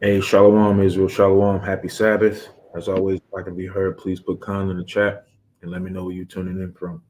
Hey, Shalom, Israel, Shalom, happy Sabbath. As always, if I can be heard, please put Khan in the chat and let me know where you're tuning in from.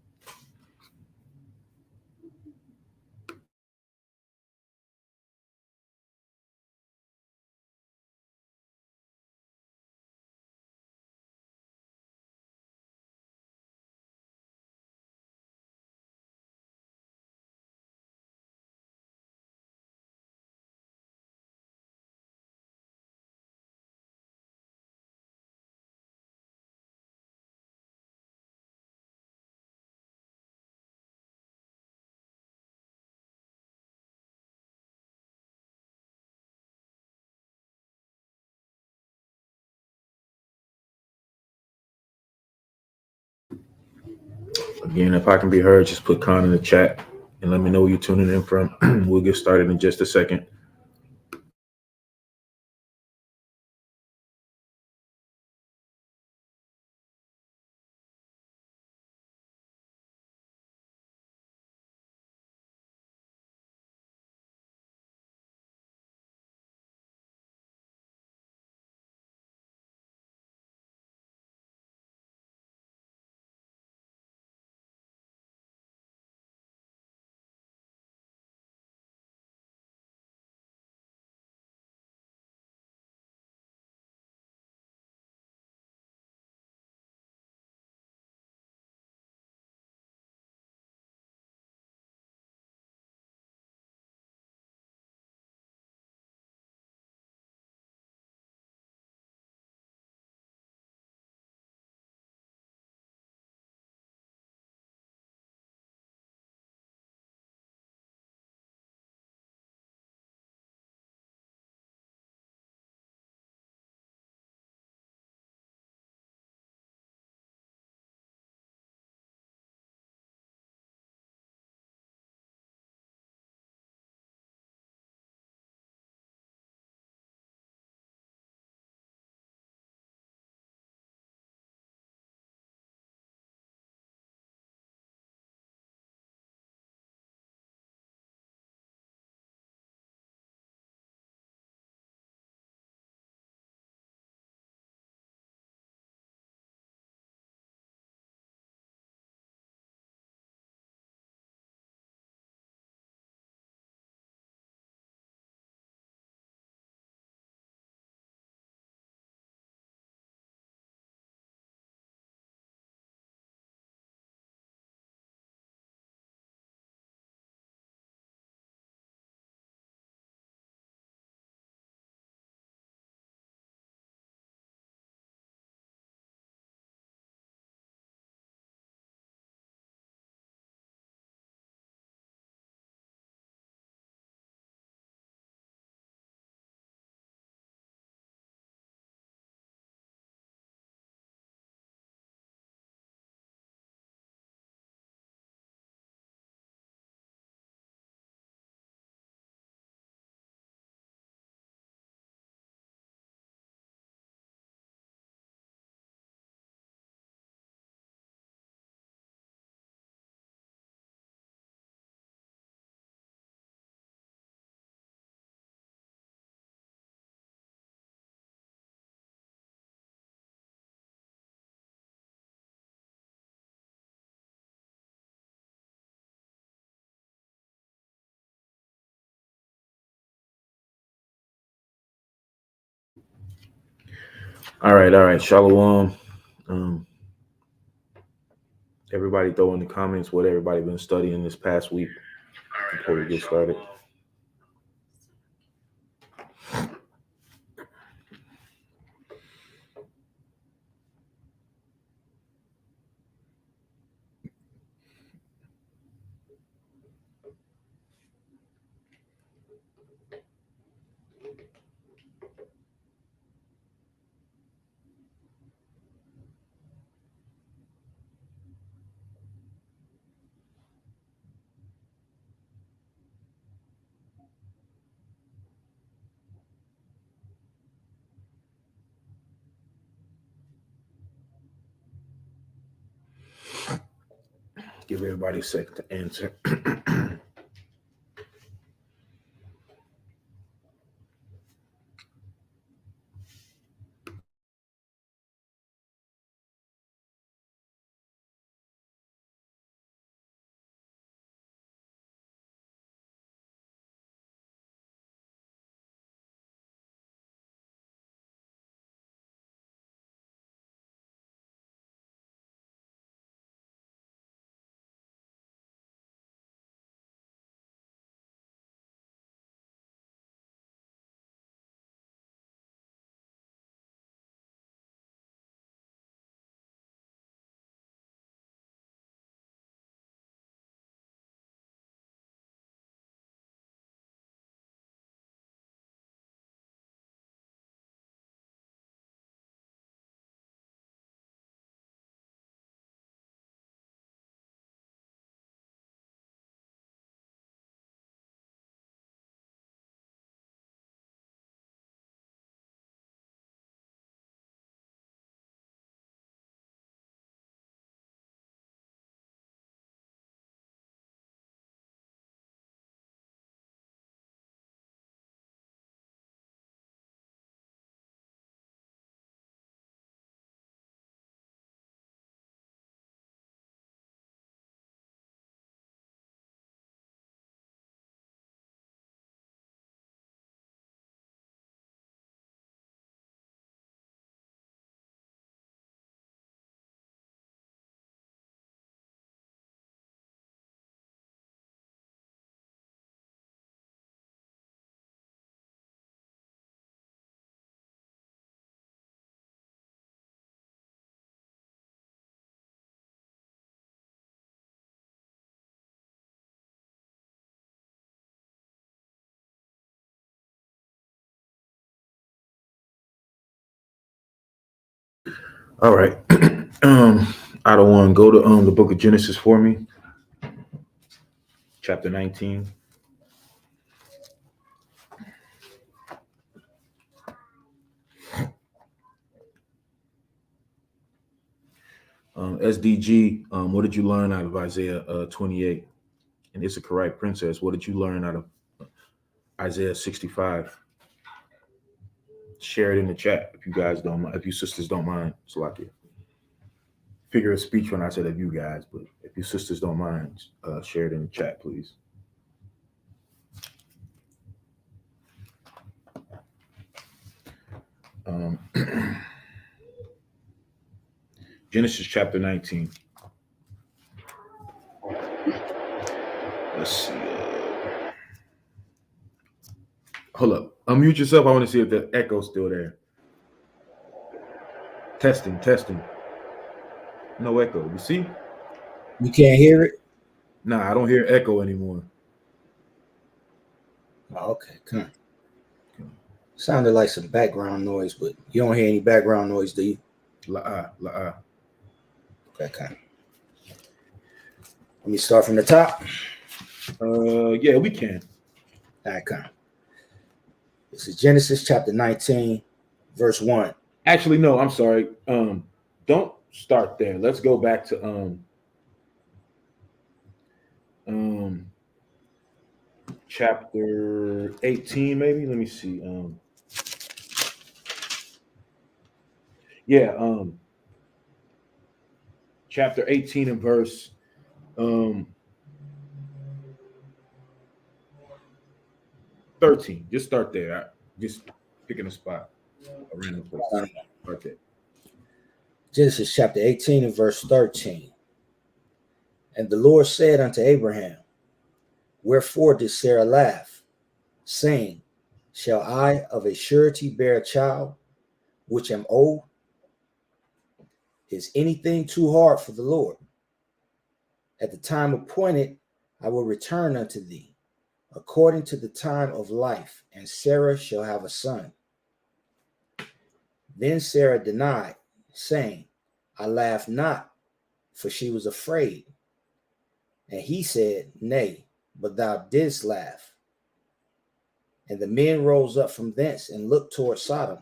Again, if I can be heard, just put Khan in the chat and let me know where you're tuning in from. We'll get started in just a second. All right, Shalom. Um, Everybody throw in the comments what everybody been studying this past week before we get started. Give everybody a second to answer. All right. I don't want to go to the book of Genesis for me, chapter 19. SDG, what did you learn out of Isaiah 28? And Issachar Princess, what did you learn out of Isaiah 65? Share it in the chat if you guys don't mind, if you sisters don't mind. Salakia. Figure of speech when I said of you guys, but if you sisters don't mind, share it in the chat, please. Genesis chapter 19. Let's see. Hold up. Unmute yourself. I want to see if the echo's still there. Testing. No echo. You see? You can't hear it? Nah, I don't hear echo anymore. Oh, okay, come on. Sounded like some background noise, but you don't hear any background noise, do you? La. Okay, come on. Let me start from the top. Yeah, we can. All right, come on. This is Genesis chapter 19, verse 1. Actually, no, I'm sorry. Don't start there. Let's go back to chapter 18, maybe. Let me see. Chapter 18 and verse 13. Just start there. Just picking a spot, a random place. Okay. Genesis chapter 18 and verse 13. And the Lord said unto Abraham, wherefore did Sarah laugh, saying, shall I of a surety bear a child, which am old? Is anything too hard for the Lord? At the time appointed, I will return unto thee, according to the time of life, and Sarah shall have a son. Then Sarah denied, saying, I laughed not, for she was afraid. And he said, nay, but thou didst laugh. And the men rose up from thence and looked toward Sodom,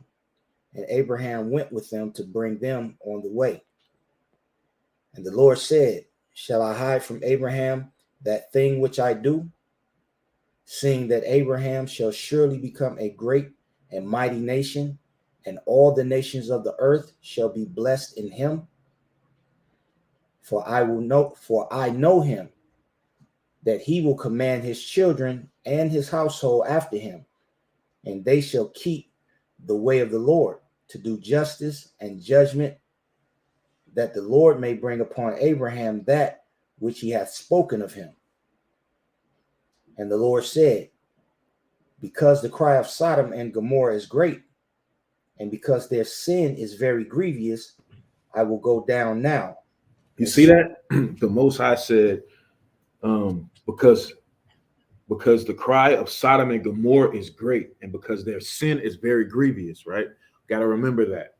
and Abraham went with them to bring them on the way. And the Lord said, shall I hide from Abraham that thing which I do? Seeing that Abraham shall surely become a great and mighty nation, and all the nations of the earth shall be blessed in him. For I know him, that he will command his children and his household after him, and they shall keep the way of the Lord, to do justice and judgment, that the Lord may bring upon Abraham that which he hath spoken of him. And the Lord said, because the cry of Sodom and Gomorrah is great, and because their sin is very grievous, I will go down now. You see that? The Most High said, because the cry of Sodom and Gomorrah is great, and because their sin is very grievous, right? Got to remember that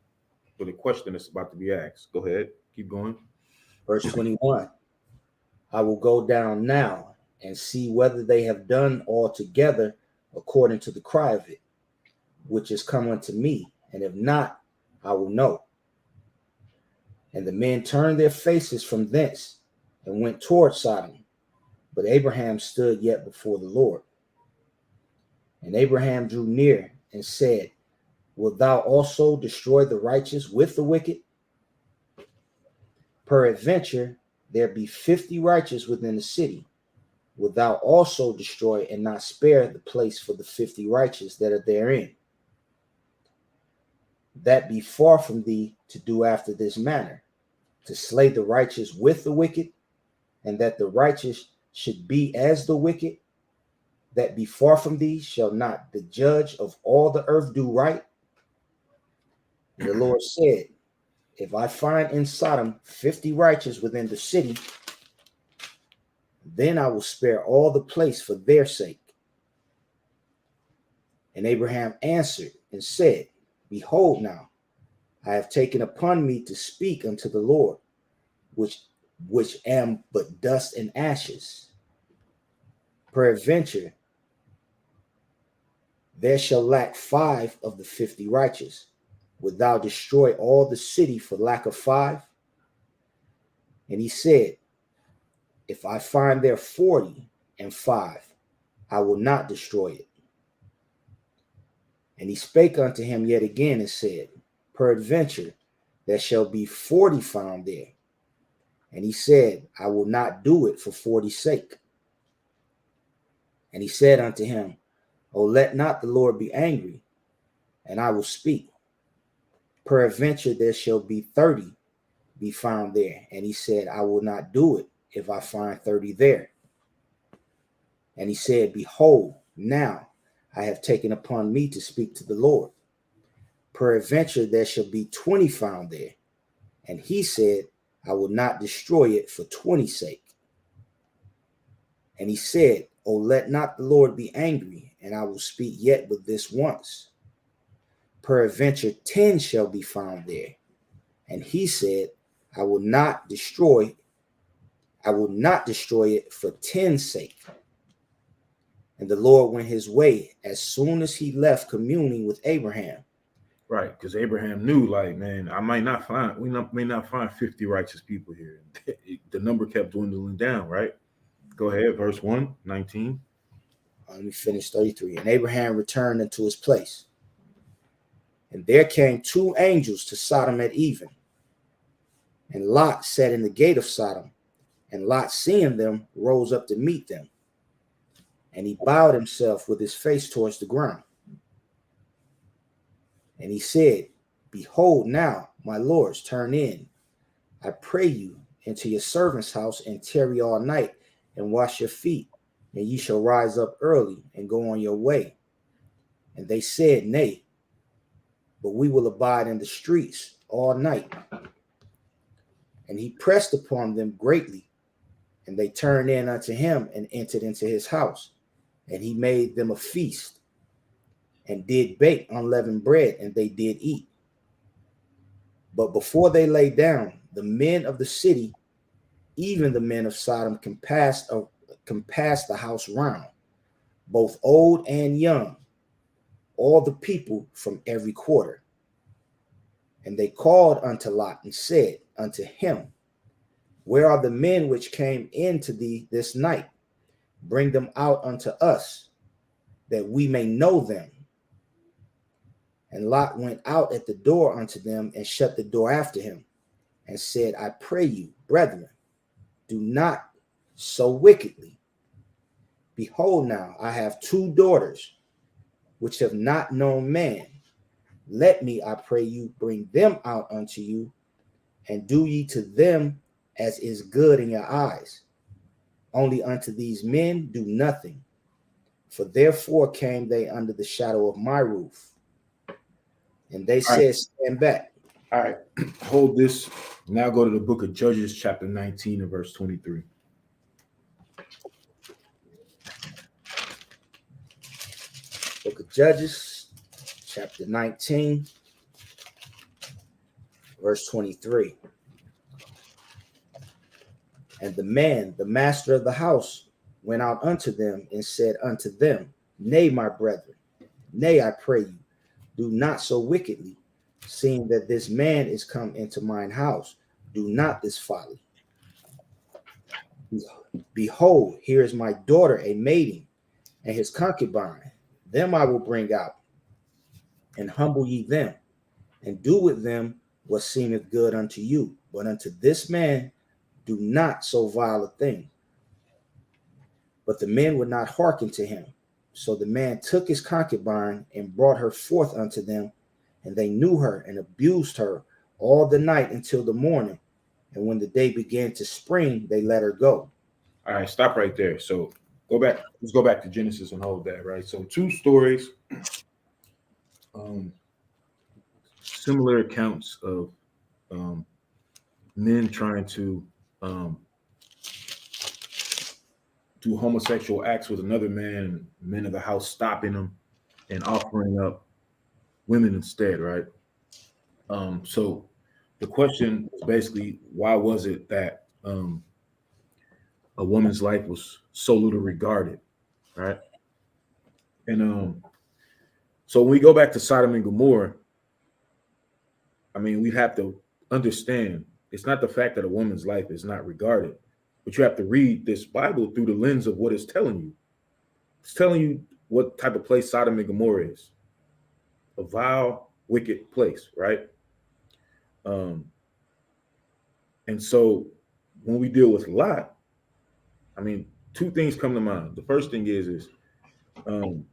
for the question that's about to be asked. Go ahead. Keep going. Verse 21. I will go down now and see whether they have done altogether according to the cry of it, which is come unto me, and if not, I will know. And the men turned their faces from thence and went toward Sodom, but Abraham stood yet before the Lord. And Abraham drew near and said, wilt thou also destroy the righteous with the wicked? Peradventure there be 50 righteous within the city. Wilt thou also destroy and not spare the place for the 50 righteous that are therein? That be far from thee to do after this manner, to slay the righteous with the wicked, and that the righteous should be as the wicked. That be far from thee. Shall not the judge of all the earth do right? And the Lord said, if I find in Sodom 50 righteous within the city, then I will spare all the place for their sake. And Abraham answered and said, behold now, I have taken upon me to speak unto the Lord, which am but dust and ashes. Peradventure, there shall lack 5 of the 50 righteous. Wilt thou destroy all the city for lack of 5? And he said, if I find there 45, I will not destroy it. And he spake unto him yet again and said, peradventure, there shall be 40 found there. And he said, I will not do it for 40's sake. And he said unto him, O let not the Lord be angry, and I will speak. Peradventure there shall be 30 be found there. And he said, I will not do it if I find 30 there. And he said, behold, now I have taken upon me to speak to the Lord. Peradventure there shall be 20 found there. And he said, I will not destroy it for 20's sake. And he said, O let not the Lord be angry, and I will speak yet with this once. Peradventure 10 shall be found there. And he said, I will not destroy it for 10's sake. And the Lord went his way as soon as he left communing with Abraham. Right, because Abraham knew, like, man, we may not find 50 righteous people here. The number kept dwindling down, right? Go ahead, verse 19. Let me finish 33. And Abraham returned into his place. And there came 2 angels to Sodom at even. And Lot sat in the gate of Sodom. And Lot, seeing them, rose up to meet them. And he bowed himself with his face towards the ground. And he said, behold, now, my lords, turn in, I pray you, into your servant's house, and tarry all night, and wash your feet, and ye shall rise up early, and go on your way. And they said, nay, but we will abide in the streets all night. And he pressed upon them greatly, and they turned in unto him, and entered into his house. And he made them a feast, and did bake unleavened bread, and they did eat. But before they lay down, the men of the city, even the men of Sodom, compassed the house round, both old and young, all the people from every quarter. And they called unto Lot and said unto him, where are the men which came in to thee this night? Bring them out unto us, that we may know them. And Lot went out at the door unto them, and shut the door after him, and said, I pray you, brethren, do not so wickedly. Behold, now I have 2 daughters, which have not known man. Let me, I pray you, bring them out unto you, and do ye to them as is good in your eyes. Only unto these men do nothing, for therefore came they under the shadow of my roof. And they said, stand back. All right, hold this. Now go to the book of Judges, chapter 19 and verse 23. Book of Judges, chapter 19, verse 23. And the man, the master of the house, went out unto them and said unto them, nay, my brethren, nay, I pray you, do not so wickedly, seeing that this man is come into mine house. Do not this folly. Behold, here is my daughter, a maiden, and his concubine. Them I will bring out, and humble ye them, and do with them what seemeth good unto you. But unto this man do not so vile a thing. But the men would not hearken to him. So the man took his concubine and brought her forth unto them, and they knew her and abused her all the night until the morning. And when the day began to spring, they let her go. All right, stop right there. So go back. Let's go back to Genesis and hold that, right? So 2 stories, similar accounts of men trying to do homosexual acts with another man, men of the house stopping them and offering up women instead, right? So the question was basically, why was it that a woman's life was so little regarded, right? And so when we go back to Sodom and Gomorrah, I mean, we have to understand it's not the fact that a woman's life is not regarded, but you have to read this Bible through the lens of what it's telling you. It's telling you what type of place Sodom and Gomorrah is, a vile, wicked place, right? Um, and so when we deal with Lot, I mean, two things come to mind. The first thing is um,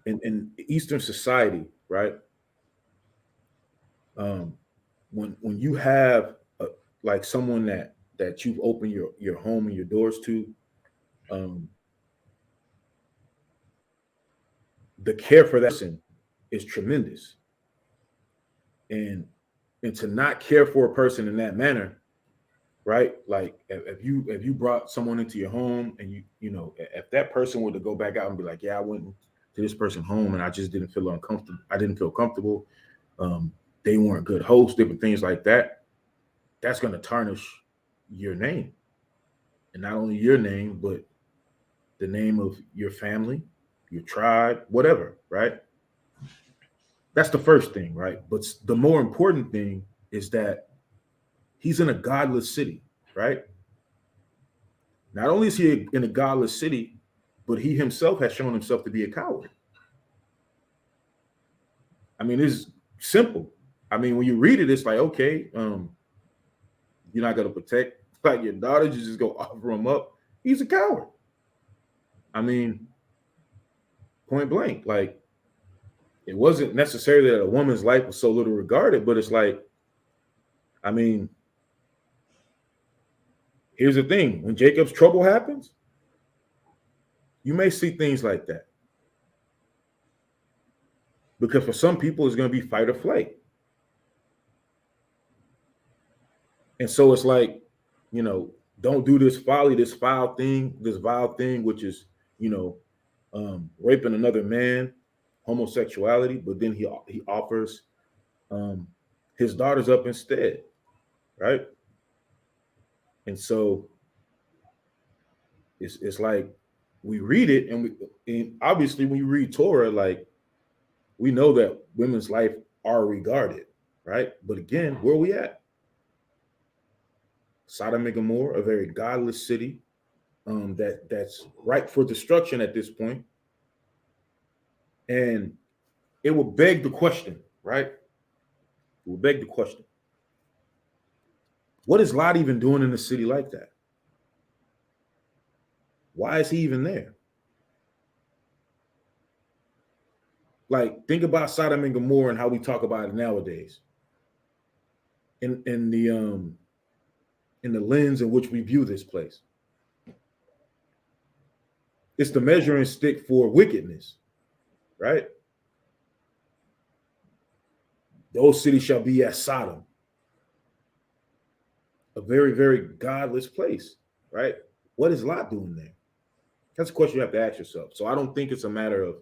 in Eastern society, right? Um, when you have like someone that you've opened your home and your doors to, um, the care for that person is tremendous, and to not care for a person in that manner, right? Like if you brought someone into your home and you know if that person were to go back out and be like, yeah, I went to this person's home and I just didn't feel uncomfortable. I didn't feel comfortable. Um, they weren't good hosts, different things like that. That's going to tarnish your name, and not only your name, but the name of your family, your tribe, whatever, right? That's the first thing, right? But the more important thing is that he's in a godless city, right? Not only is he in a godless city, but he himself has shown himself to be a coward. I mean, it's simple. I mean, when you read it, it's like, okay, you're not going to protect like your daughter, you just go offer him up. He's a coward. I mean, point blank. Like, it wasn't necessarily that a woman's life was so little regarded, but it's like, I mean, here's the thing: when Jacob's trouble happens, you may see things like that. Because for some people, it's going to be fight or flight. And so it's like, you know, don't do this folly, this foul thing, this vile thing, which is, you know, raping another man, homosexuality. But then he offers um, his daughters up instead, right? And so it's like we read it, and obviously when you read Torah, like we know that women's life are regarded, right? But again, where are we at? Sodom and Gomorrah, a very godless city, that's ripe for destruction at this point. And it will beg the question, right? It will beg the question. What is Lot even doing in a city like that? Why is he even there? Like, think about Sodom and Gomorrah and how we talk about it nowadays. In the lens in which we view this place. It's the measuring stick for wickedness, right? Those cities shall be as Sodom, a very, very godless place, right? What is Lot doing there? That's a question you have to ask yourself. So I don't think it's a matter of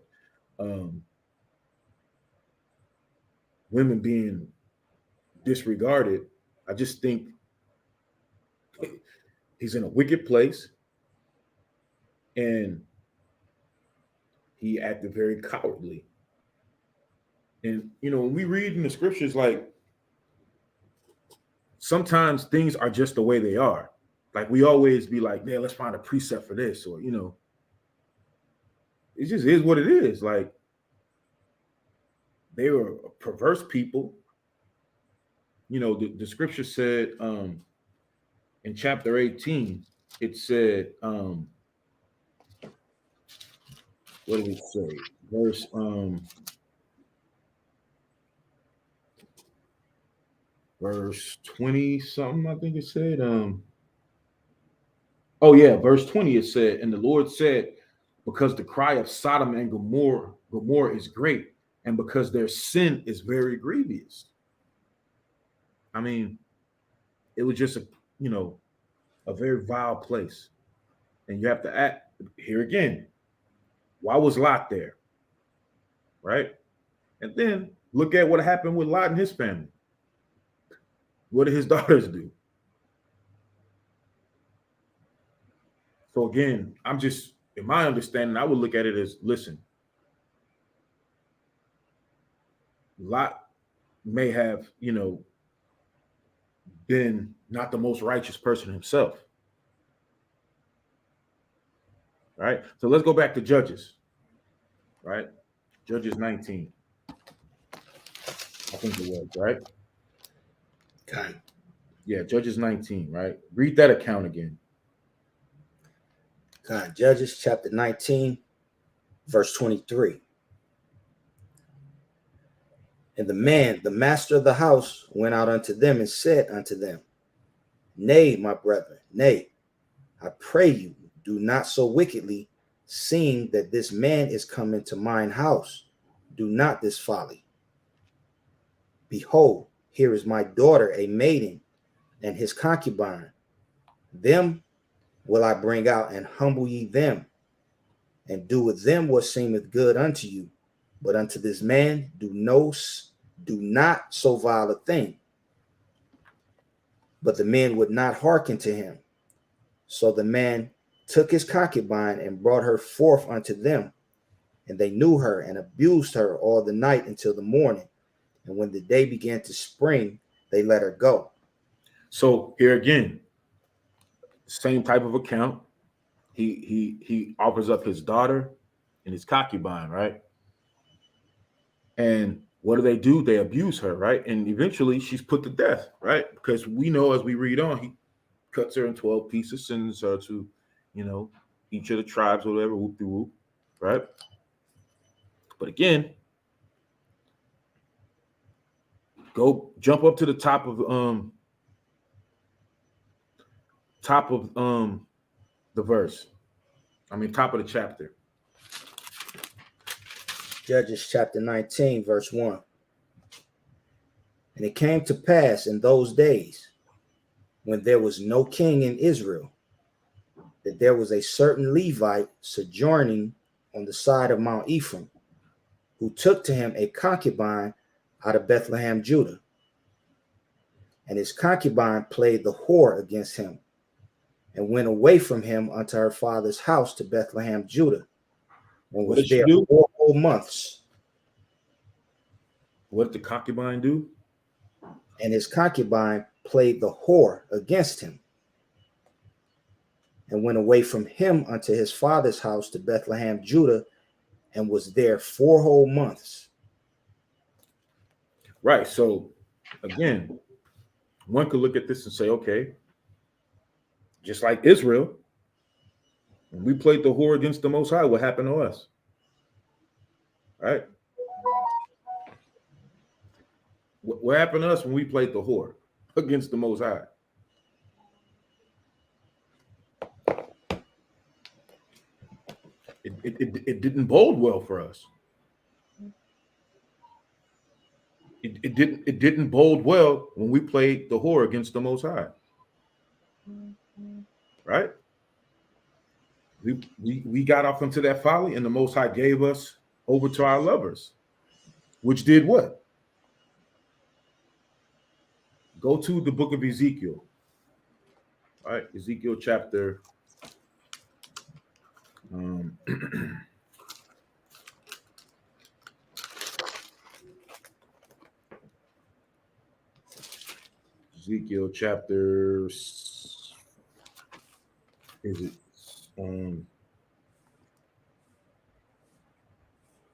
um, women being disregarded. I just think he's in a wicked place and he acted very cowardly. And, you know, when we read in the scriptures, like sometimes things are just the way they are. Like we always be like, yeah, let's find a precept for this, or, you know, it just is what it is. Like they were perverse people. You know, the scripture said in chapter 18, it said, what did it say? Verse 20 something, I think it said. Oh yeah, verse 20 it said, and the Lord said, because the cry of Sodom and Gomorrah is great, and because their sin is very grievous. I mean, it was just a, you know, a very vile place. And you have to act here again. Why was Lot there? Right? And then look at what happened with Lot and his family. What did his daughters do? So again, I'm just, in my understanding, I would look at it as, listen, Lot may have, been not the most righteous person himself. Right? So let's go back to Judges. Right? Judges 19. I think it was, right? Okay. Yeah, Judges 19, right? Read that account again. Okay. Judges chapter 19, verse 23. And the master of the house, went out unto them and said unto them, Nay, my brethren, nay, I pray you, do not so wickedly, seeing that this man is come into mine house. Do not this folly. Behold, here is my daughter, a maiden, and his concubine. Them will I bring out, and humble ye them, and do with them what seemeth good unto you. But unto this man do not so vile a thing. But the men would not hearken to him. So the man took his concubine and brought her forth unto them. And they knew her and abused her all the night until the morning. And when the day began to spring, they let her go. So here again, same type of account. He offers up his daughter and his concubine, right? And what do? They abuse her, right? And eventually she's put to death, right? Because we know as we read on, he cuts her in 12 pieces, sends her to, each of the tribes or whatever, whoop de whoop, right? But again, go jump up to the top of the verse. Top of the chapter. Judges chapter 19, verse 1. And it came to pass in those days, when there was no king in Israel, that there was a certain Levite sojourning on the side of Mount Ephraim, who took to him a concubine out of Bethlehem, Judah. And his concubine played the whore against him, and went away from him unto her father's house to Bethlehem, Judah, and was there 4 whole months. What did the concubine do? And his concubine played the whore against him, and went away from him unto his father's house to Bethlehem, Judah, and was there 4 whole months. Right. So again, one could look at this and say, okay, just like Israel, when we played the whore against the Most High, what happened to us? Right? What happened to us when we played the whore against the Most High? It didn't bode well for us. It didn't bode well when we played the whore against the Most High. Right? We got off into that folly, and the Most High gave us over to our lovers, which did what? Go to the book of Ezekiel. All right, Ezekiel chapter Ezekiel chapter, is it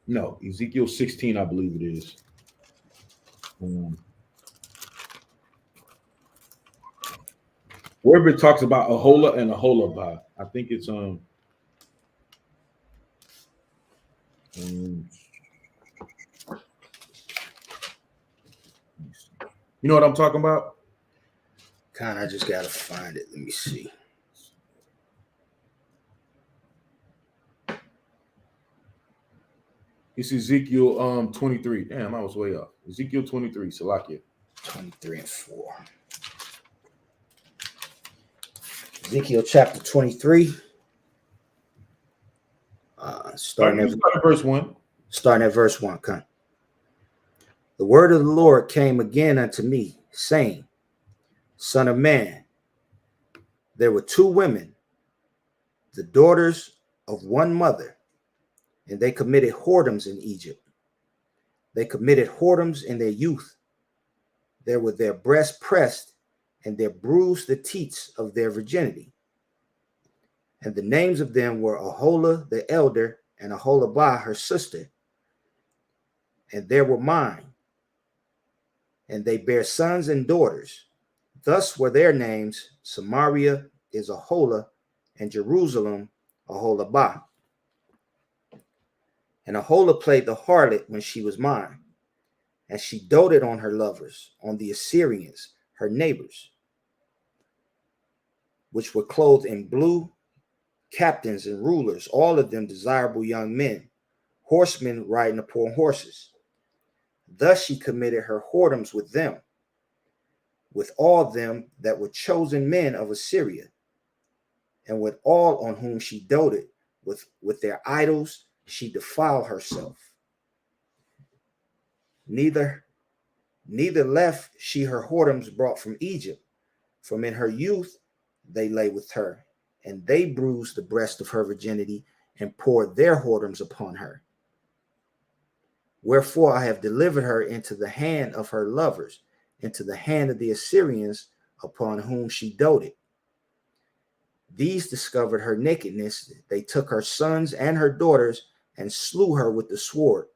no, Ezekiel 16, I believe it is. Wherever it talks about Aholah and Aholabah, I think it's you know what I'm talking about? I just gotta find it. Let me see. It's Ezekiel 23. Damn, I was way off. Ezekiel 23, Salakia. 23 and 4. Ezekiel chapter 23. Starting at verse 1. Starting at verse 1. Come. The word of the Lord came again unto me, saying, Son of man, there were two women, the daughters of one mother, and they committed whoredoms in Egypt. They committed whoredoms in their youth. There were their breasts pressed, and there bruised the teats of their virginity. And the names of them were Aholah the elder, and Aholabah her sister. And there were mine, and they bare sons and daughters. Thus were their names: Samaria is Aholah, and Jerusalem Aholabah. And Aholah played the harlot when she was mine, and she doted on her lovers, on the Assyrians, her neighbors, which were clothed in blue, captains and rulers, all of them desirable young men, horsemen riding upon horses. Thus she committed her whoredoms with them, with all them that were chosen men of Assyria, and with all on whom she doted, with their idols she defiled herself. Neither left she her whoredoms brought from Egypt, from in her youth they lay with her, and they bruised the breast of her virginity, and poured their whoredoms upon her. Wherefore I have delivered her into the hand of her lovers, into the hand of the Assyrians, upon whom she doted. These discovered her nakedness. They took her sons and her daughters and slew her with the sword.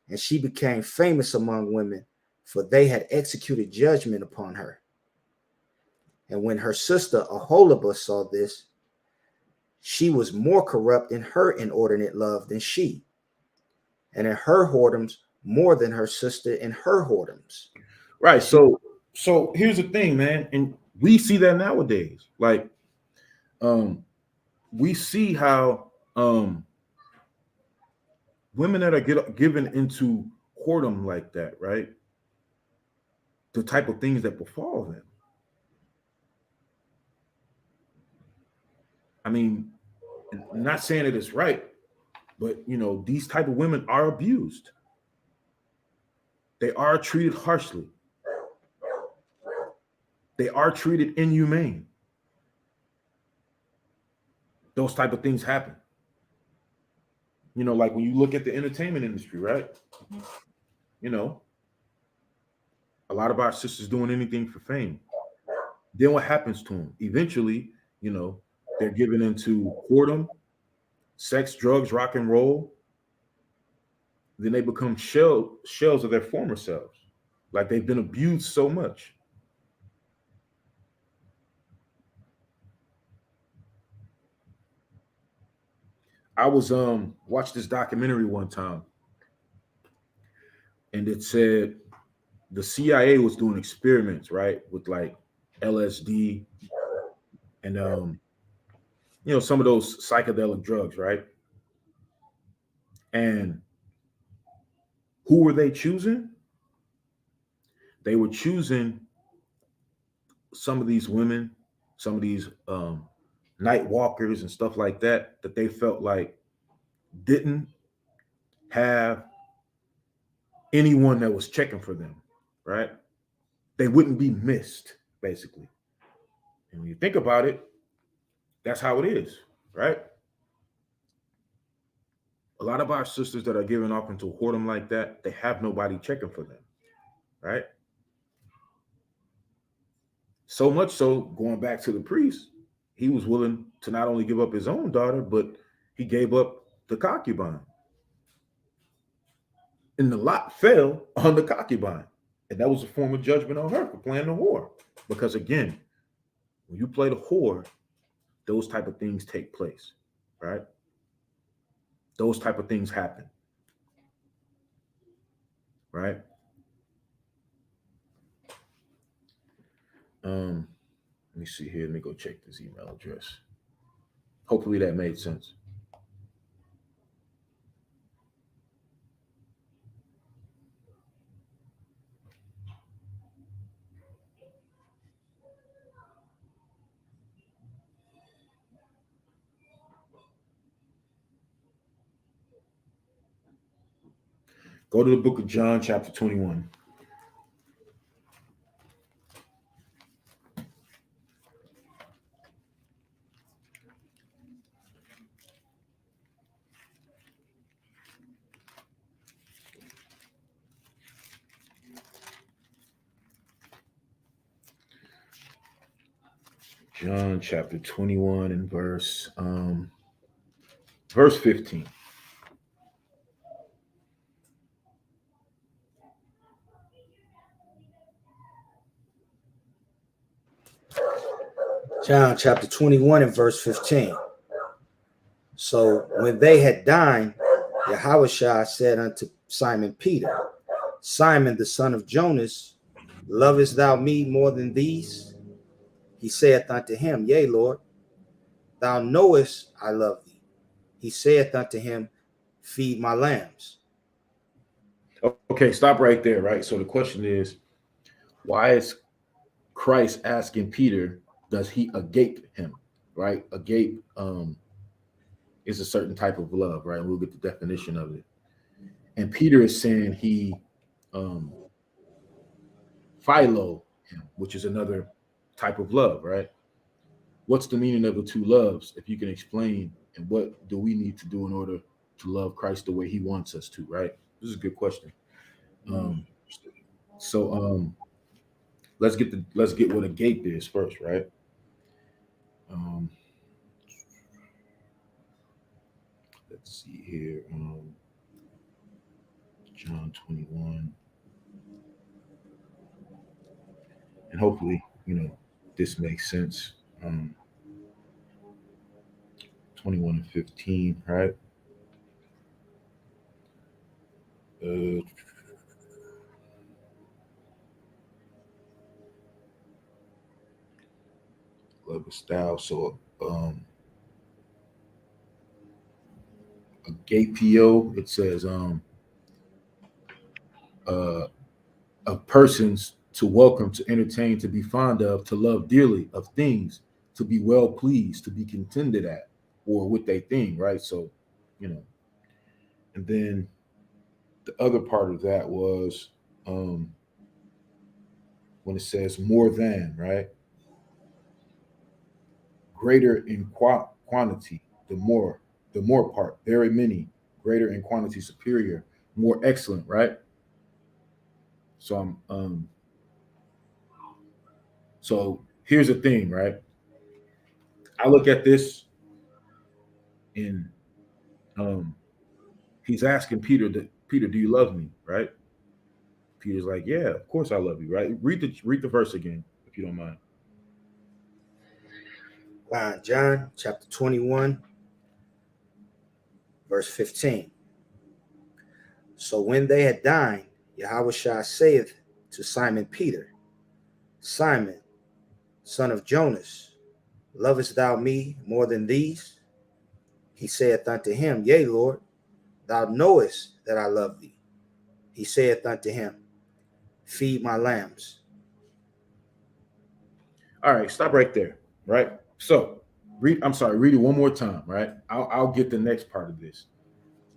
And she became famous among women, for they had executed judgment upon her. And when her sister Aholibah saw this, she was more corrupt in her inordinate love than she, and in her whoredoms more than her sister in her whoredoms. Right. So here's the thing, man, and we see that nowadays. Like, we see how women that are given into whoredom like that, right? The type of things that befall them. I mean, not saying that it's right, but these type of women are abused. They are treated harshly. They are treated inhumane. Those type of things happen. Like when you look at the entertainment industry, right? A lot of our sisters doing anything for fame. Then what happens to them? Eventually, they're given into whoredom, sex, drugs, rock and roll. Then they become shells of their former selves. Like they've been abused so much. I was watched this documentary one time, and it said the CIA was doing experiments, right, with like LSD and some of those psychedelic drugs, right? And who were they choosing? They were choosing some of these women, some of these night walkers and stuff like that they felt like didn't have anyone that was checking for them, right? They wouldn't be missed, basically. And when you think about it, that's how it is, right? A lot of our sisters that are giving up into whoredom like that, they have nobody checking for them, right? So much so, going back to the priest, he was willing to not only give up his own daughter, but he gave up the concubine. And the lot fell on the concubine. And that was a form of judgment on her for playing the whore. Because again, when you play the whore, those type of things take place, right? Those type of things happen, right? Let me see here. Let me go check this email address. Hopefully that made sense. Go to the book of John, chapter 21. John chapter 21 and verse 15. John chapter 21 and verse 15. So when they had dined, Yahushua said unto Simon Peter, Simon, the son of Jonas, lovest thou me more than these? He saith unto him, Yea, Lord, thou knowest I love thee. He saith unto him, Feed my lambs. Okay, stop right there, right? So the question is, why is Christ asking Peter, does he agape him? Right? Agape is a certain type of love, right? We'll get the definition of it. And Peter is saying he philo him, which is another type of love, right? What's the meaning of the two loves? If you can explain, and what do we need to do in order to love Christ the way he wants us to, right? This is a good question. So let's get what agape is first, right? Let's see here. John 21. And hopefully, this makes sense. 21 and 15, right? Love is thou. So agapio, it says of persons to welcome, to entertain, to be fond of, to love dearly, of things, to be well pleased, to be contended at, or with a thing, right? So, and then the other part of that was when it says more than, right? Greater in quantity, the more part, very many, greater in quantity, superior, more excellent, right? So so here's the thing, right? I look at this and he's asking Peter, Peter, do you love me? Right? Peter's like, yeah, of course I love you, right? Read the verse again, if you don't mind. John chapter 21, verse 15. So when they had dined, Yahushua saith to Simon Peter, Simon, son of Jonas, lovest thou me more than these? He saith unto him, Yea, Lord, thou knowest that I love thee. He saith unto him, Feed my lambs. All right, stop right there, right? So read it one more time, right? I'll get the next part of this.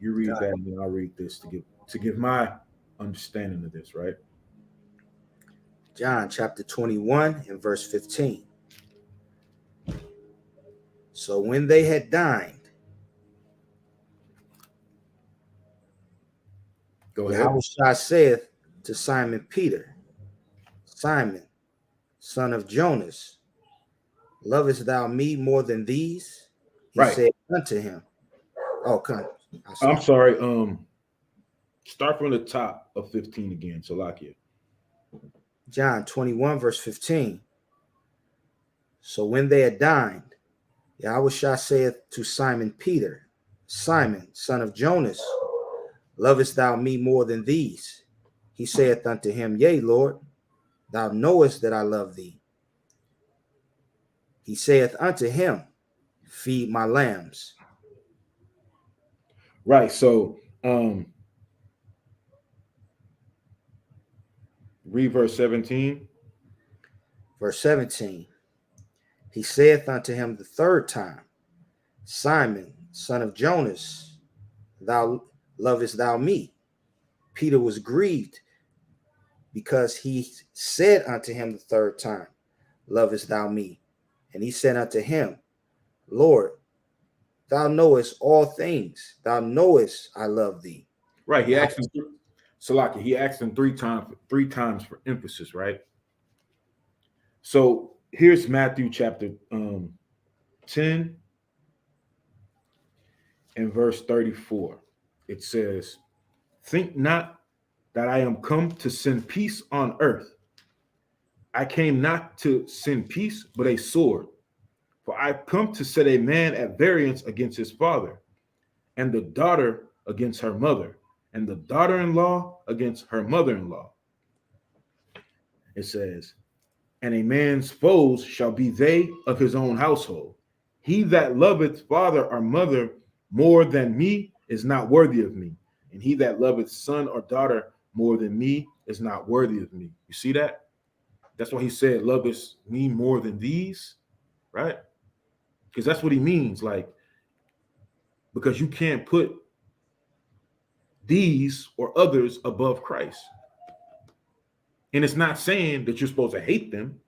You read that and then I'll read this to give my understanding of this, right? John chapter 21 and verse 15. So when they had dined, Go ahead. Yahushua saith to Simon Peter, Simon, son of Jonas, lovest thou me more than these? He Right. said unto him, Oh, come. I'm sorry. Start from the top of 15 again, Salakia. John 21, verse 15. So when they had dined, Yahushua saith to Simon Peter, Simon, son of Jonas, lovest thou me more than these? He saith unto him, Yea, Lord, thou knowest that I love thee. He saith unto him, Feed my lambs. Right. So read verse 17. Verse 17. He saith unto him the third time, Simon, son of Jonas, thou lovest thou me? Peter was grieved because he said unto him the third time, lovest thou me? And he said unto him, Lord, thou knowest all things. Thou knowest I love thee. Right. He asked him, Salaki, he asked him three times for emphasis, right? So here's Matthew chapter 10 and verse 34. It says, think not that I am come to send peace on earth. I came not to send peace, but a sword. For I come to set a man at variance against his father, and the daughter against her mother, and the daughter-in-law against her mother-in-law. It says, and a man's foes shall be they of his own household. He that loveth father or mother more than me is not worthy of me. And he that loveth son or daughter more than me is not worthy of me. You see that? That's why he said, lovest me more than these, right? Because that's what he means. Like, because you can't put these or others above Christ. And it's not saying that you're supposed to hate them.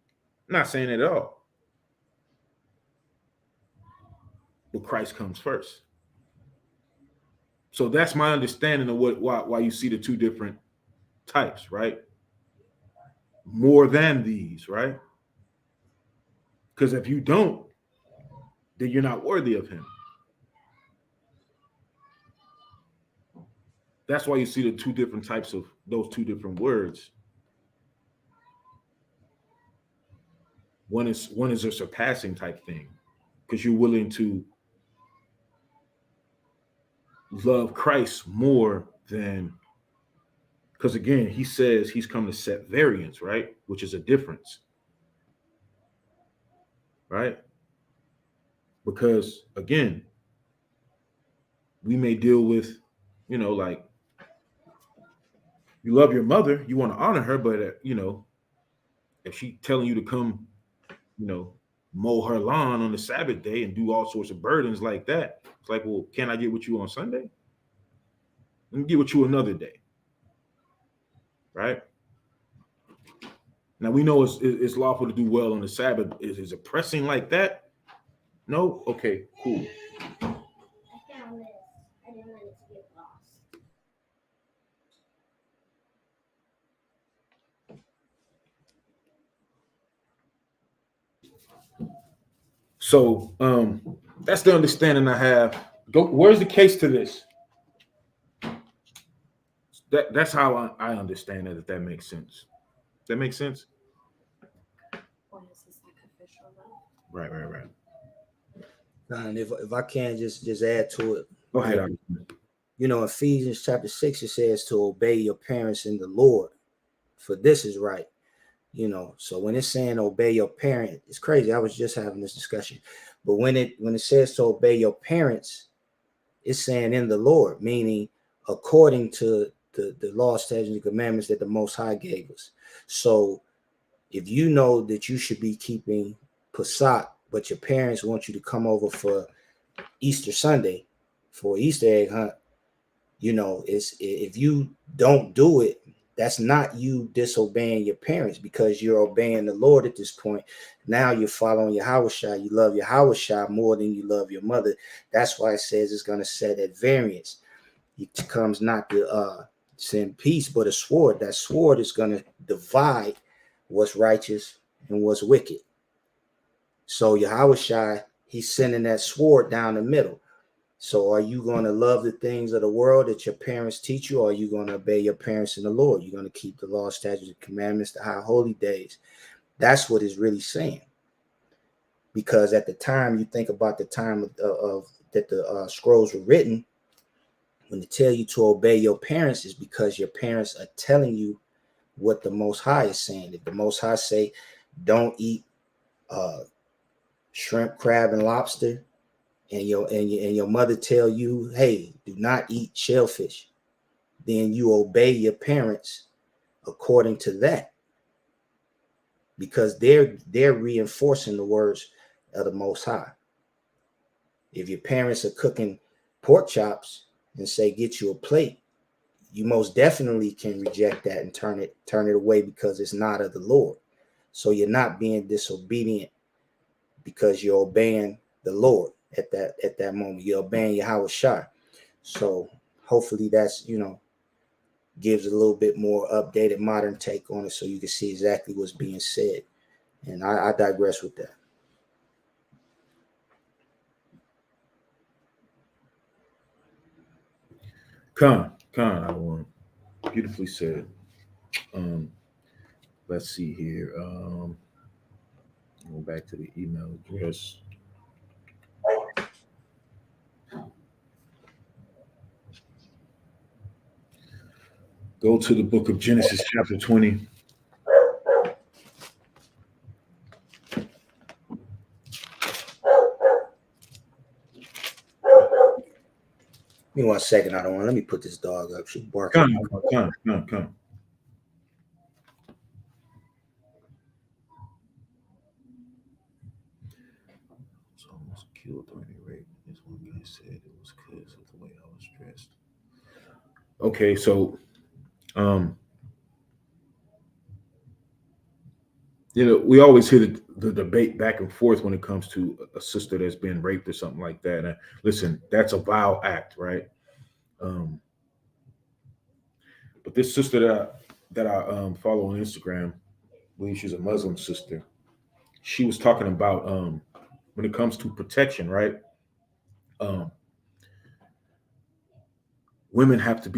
I'm not saying it at all. But Christ comes first. So that's my understanding of why you see the two different types, right? More than these, right? Because if you don't, then you're not worthy of him. That's why you see the two different types of those two different words. One is a surpassing type thing, because you're willing to love Christ more than, because again, he says he's come to set variance, right? Which is a difference, right? Because again, we may deal with, like, you love your mother, you want to honor her, but if she telling you to come, mow her lawn on the Sabbath day and do all sorts of burdens like that, it's like, well, can I get with you on Sunday? Let me get with you another day, right? Now we know it's lawful to do well on the Sabbath. Is it pressing like that? No? Okay, cool. I found this. I didn't want it to get lost. So that's the understanding I have. Where's the case to this? That's how I understand it, if that makes sense. That makes sense? What is this sacrificial love? Right. And if I can just add to it. Go ahead. Ephesians chapter 6, it says to obey your parents in the Lord, for this is right. So when it's saying obey your parent, it's crazy. I was just having this discussion. But when it says to obey your parents, it's saying in the Lord, meaning according to the law, statutes, and commandments that the Most High gave us. So if you know that you should be keeping Pesach, but your parents want you to come over for Easter Sunday for Easter egg hunt, it's, if you don't do it, that's not you disobeying your parents, because you're obeying the Lord at this point. Now you're following Yahushua. You love Yahushua more than you love your mother. That's why it says it's going to set at variance. It comes not to send peace, but a sword. That sword is going to divide what's righteous and what's wicked. So Yahushua, he's sending that sword down the middle. So are you going to love the things of the world that your parents teach you, or are you going to obey your parents in the Lord? You're going to keep the law, statutes, and commandments, the high holy days. That's what it's really saying. Because at the time, you think about the time of that the scrolls were written, when they tell you to obey your parents, is because your parents are telling you what the Most High is saying. If the Most High say, don't eat shrimp, crab, and lobster, and your mother tell you, hey, do not eat shellfish, then you obey your parents according to that, because they're reinforcing the words of the Most High. If your parents are cooking pork chops and say, get you a plate, you most definitely can reject that and turn it away because it's not of the Lord. So you're not being disobedient because you're obeying the Lord at that moment. You're obeying AOCHouston. So hopefully that's, gives a little bit more updated modern take on it so you can see exactly what's being said. And I digress with that. Khan, I want beautifully said. Let's see here. Go back to the email address. Go to the book of Genesis, chapter 20. Give me 1 second. Let me put this dog up. She's barking. Come. It's almost killed or any rate. This one guy said it was because of the way I was dressed. Okay, so we always hear the debate back and forth when it comes to a sister that's been raped or something like that. And listen, that's a vile act, right? But this sister that I follow on Instagram, I believe she's a Muslim sister. She was talking about when it comes to protection, right? Um, women have to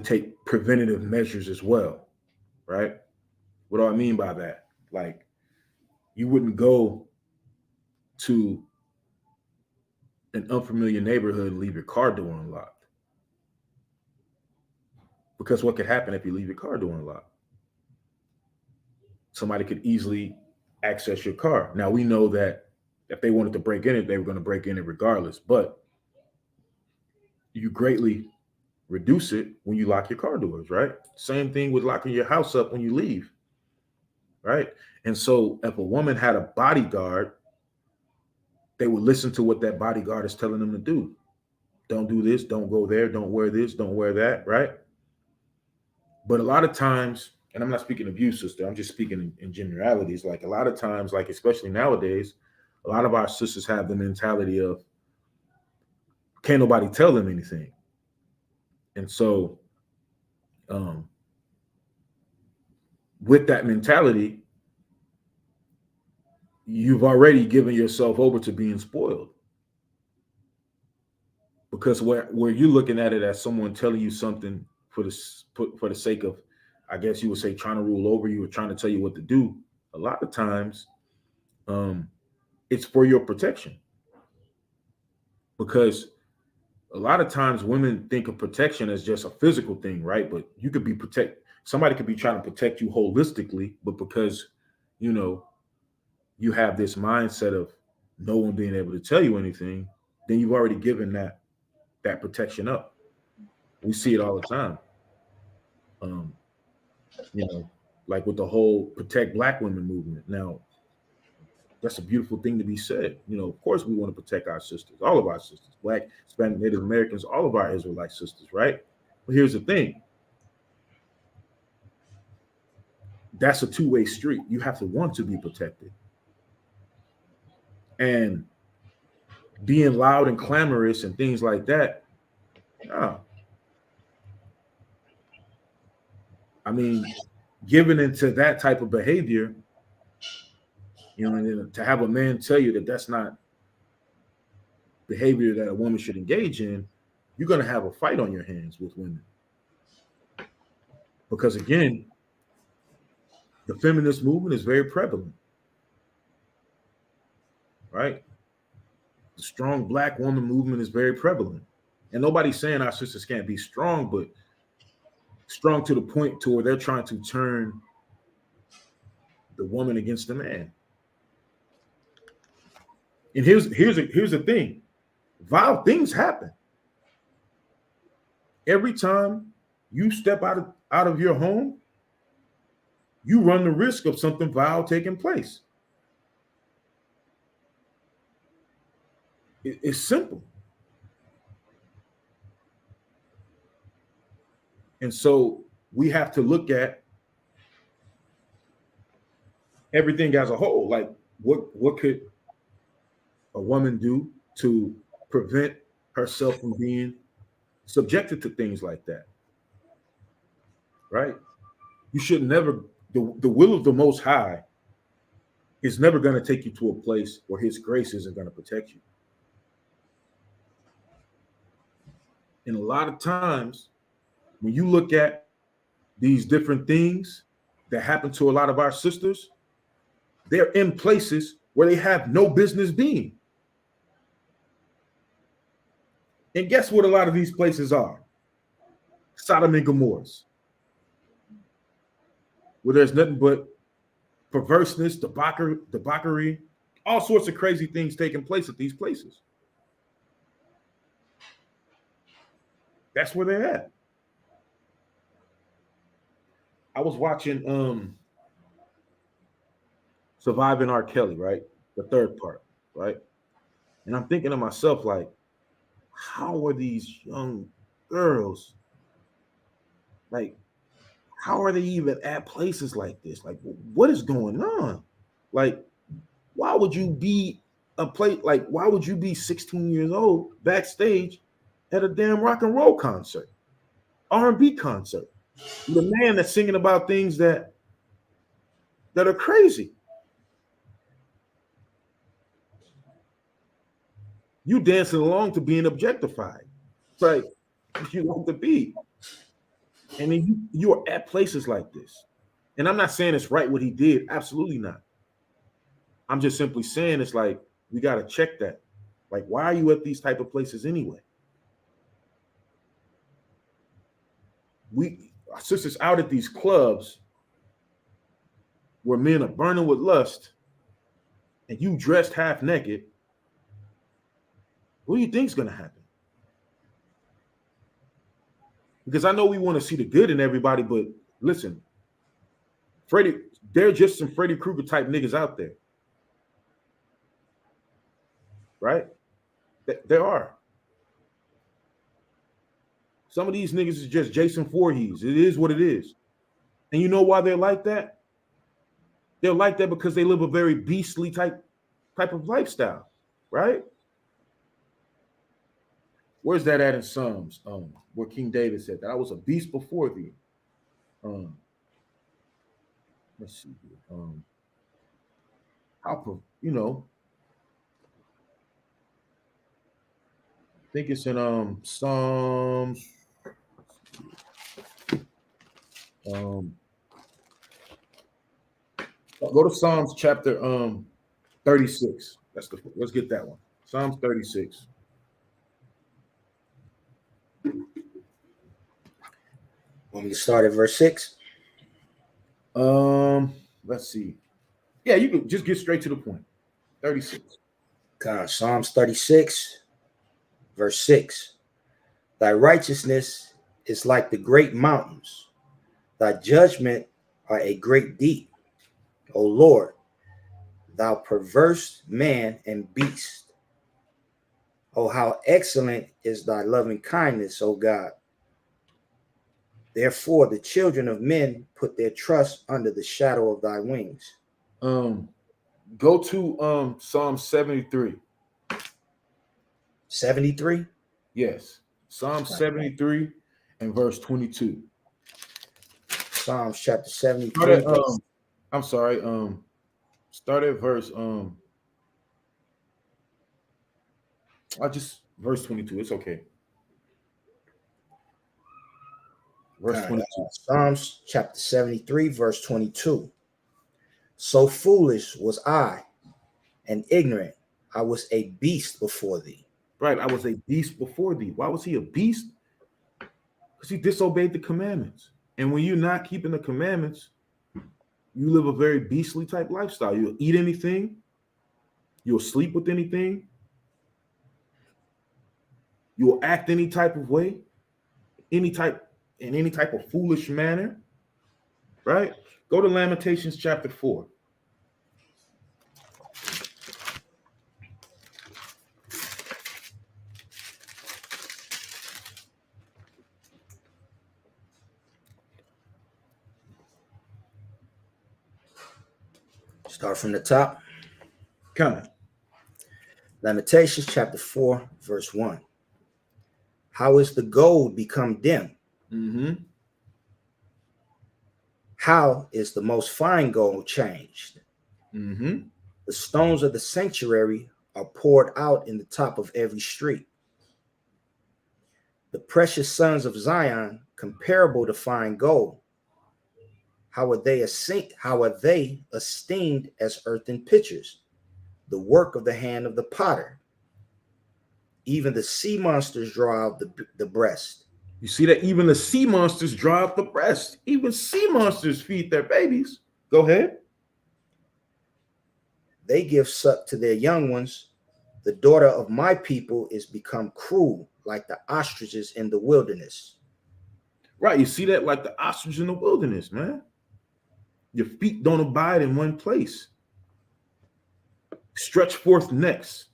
take preventative measures as well, right? What do I mean by that? Like, you wouldn't go to an unfamiliar neighborhood and leave your car door unlocked, because what could happen if you leave your car door unlocked? Somebody could easily access your car. Now we know that if they wanted to break in it, they were going to break in it regardless. But you greatly reduce it when you lock your car doors, right? Same thing with locking your house up when you leave, right? And so if a woman had a bodyguard, they would listen to what that bodyguard is telling them to do. Don't do this, don't go there, don't wear this, don't wear that, right? But a lot of times, and I'm not speaking of you, sister, I'm just speaking in generalities. Like a lot of times, like especially nowadays, a lot of our sisters have the mentality of can't nobody tell them anything. And so with that mentality, you've already given yourself over to being spoiled. Because where you're looking at it as someone telling you something for the sake of, I guess you would say, trying to rule over you or trying to tell you what to do, a lot of times it's for your protection. Because a lot of times women think of protection as just a physical thing, right? But you could be somebody could be trying to protect you holistically, but because you have this mindset of no one being able to tell you anything, then you've already given that protection up. We see it all the time. Like with the whole protect Black women movement. Now, that's a beautiful thing to be said. Of course we want to protect our sisters, all of our sisters, Black, Hispanic, Native Americans, all of our Israelite sisters, right? But here's the thing. That's a two-way street. You have to want to be protected. And being loud and clamorous and things like that, no. I mean, giving into that type of behavior, and to have a man tell you that that's not behavior that a woman should engage in, you're going to have a fight on your hands with women. Because again, the feminist movement is very prevalent, right? The strong Black woman movement is very prevalent. And nobody's saying our sisters can't be strong, but strong to the point to where they're trying to turn the woman against the man. And here's the thing. Vile things happen. Every time you step out of your home, you run the risk of something vile taking place. It's simple. And so we have to look at everything as a whole. Like, what could a woman do to prevent herself from being subjected to things like that? Right? You should never, the will of the Most High is never going to take you to a place where His grace isn't going to protect you. And a lot of times, when you look at these different things that happen to a lot of our sisters, they're in places where they have no business being. And guess what a lot of these places are? Sodom and Gomorrahs, where there's nothing but perverseness, debauchery, all sorts of crazy things taking place at these places. That's where they're at. I was watching Surviving R. Kelly, right? The third part, right? And I'm thinking to myself, like, how are these young girls, like, how are they even at places like this? Like, what is going on? Like, why would you be why would you be 16 years old backstage at a damn rock and roll concert, R&B concert, with a man that's singing about things that are crazy? You dancing along to being objectified. It's like you want to be. And then you are at places like this. And I'm not saying it's right what he did. Absolutely not. I'm just simply saying it's like we got to check that. Like, why are you at these type of places anyway? Our sisters out at these clubs where men are burning with lust and you dressed half naked. What do you think is going to happen? Because I know we want to see the good in everybody, but listen, there are just some Freddy Krueger type niggas out there. Right? There are. Some of these niggas is just Jason Voorhees. It is what it is. And you know why they're like that? They're like that because they live a very beastly type of lifestyle, right? Where's that at in Psalms? Where King David said that I was a beast before thee. Let's see here. I think it's in Psalms. Go to Psalms chapter 36. Let's get that one. Psalms 36. Want me to start at verse 6? Let's see. Yeah, you can just get straight to the point. 36. God, Psalms 36, verse 6. Thy righteousness is like the great mountains. Thy judgment are a great deep. O Lord, thou perverse man and beast. Oh, how excellent is thy loving kindness, O God. Therefore, the children of men put their trust under the shadow of thy wings. Go to Psalm 73. 73? Yes. Psalm 73 and verse 22. Psalms chapter 73. I'm sorry. Start at verse verse 22. It's okay. Verse 22. Psalms chapter 73, verse 22. So foolish was I and ignorant. I was a beast before thee. Right. I was a beast before thee. Why was he a beast? Because he disobeyed the commandments. And when you're not keeping the commandments, you live a very beastly type lifestyle. You'll eat anything. You'll sleep with anything. You'll act any type of way, in any type of foolish manner. Right? Go to Lamentations chapter 4. Start from the top. Kind of. Lamentations chapter 4, verse 1. How is the gold become dim? Mm-hmm. How is the most fine gold changed? Mm-hmm. The stones of the sanctuary are poured out in the top of every street. The precious sons of Zion, comparable to fine gold. How are they esteemed as earthen pitchers, the work of the hand of the potter? Even the sea monsters draw out the breast. You see that even the sea monsters draw out the breast. Even sea monsters feed their babies. Go ahead. They give suck to their young ones. The daughter of my people is become cruel, like the ostriches in the wilderness. Right. You see that like the ostrich in the wilderness, man. Your feet don't abide in one place. Stretch forth necks.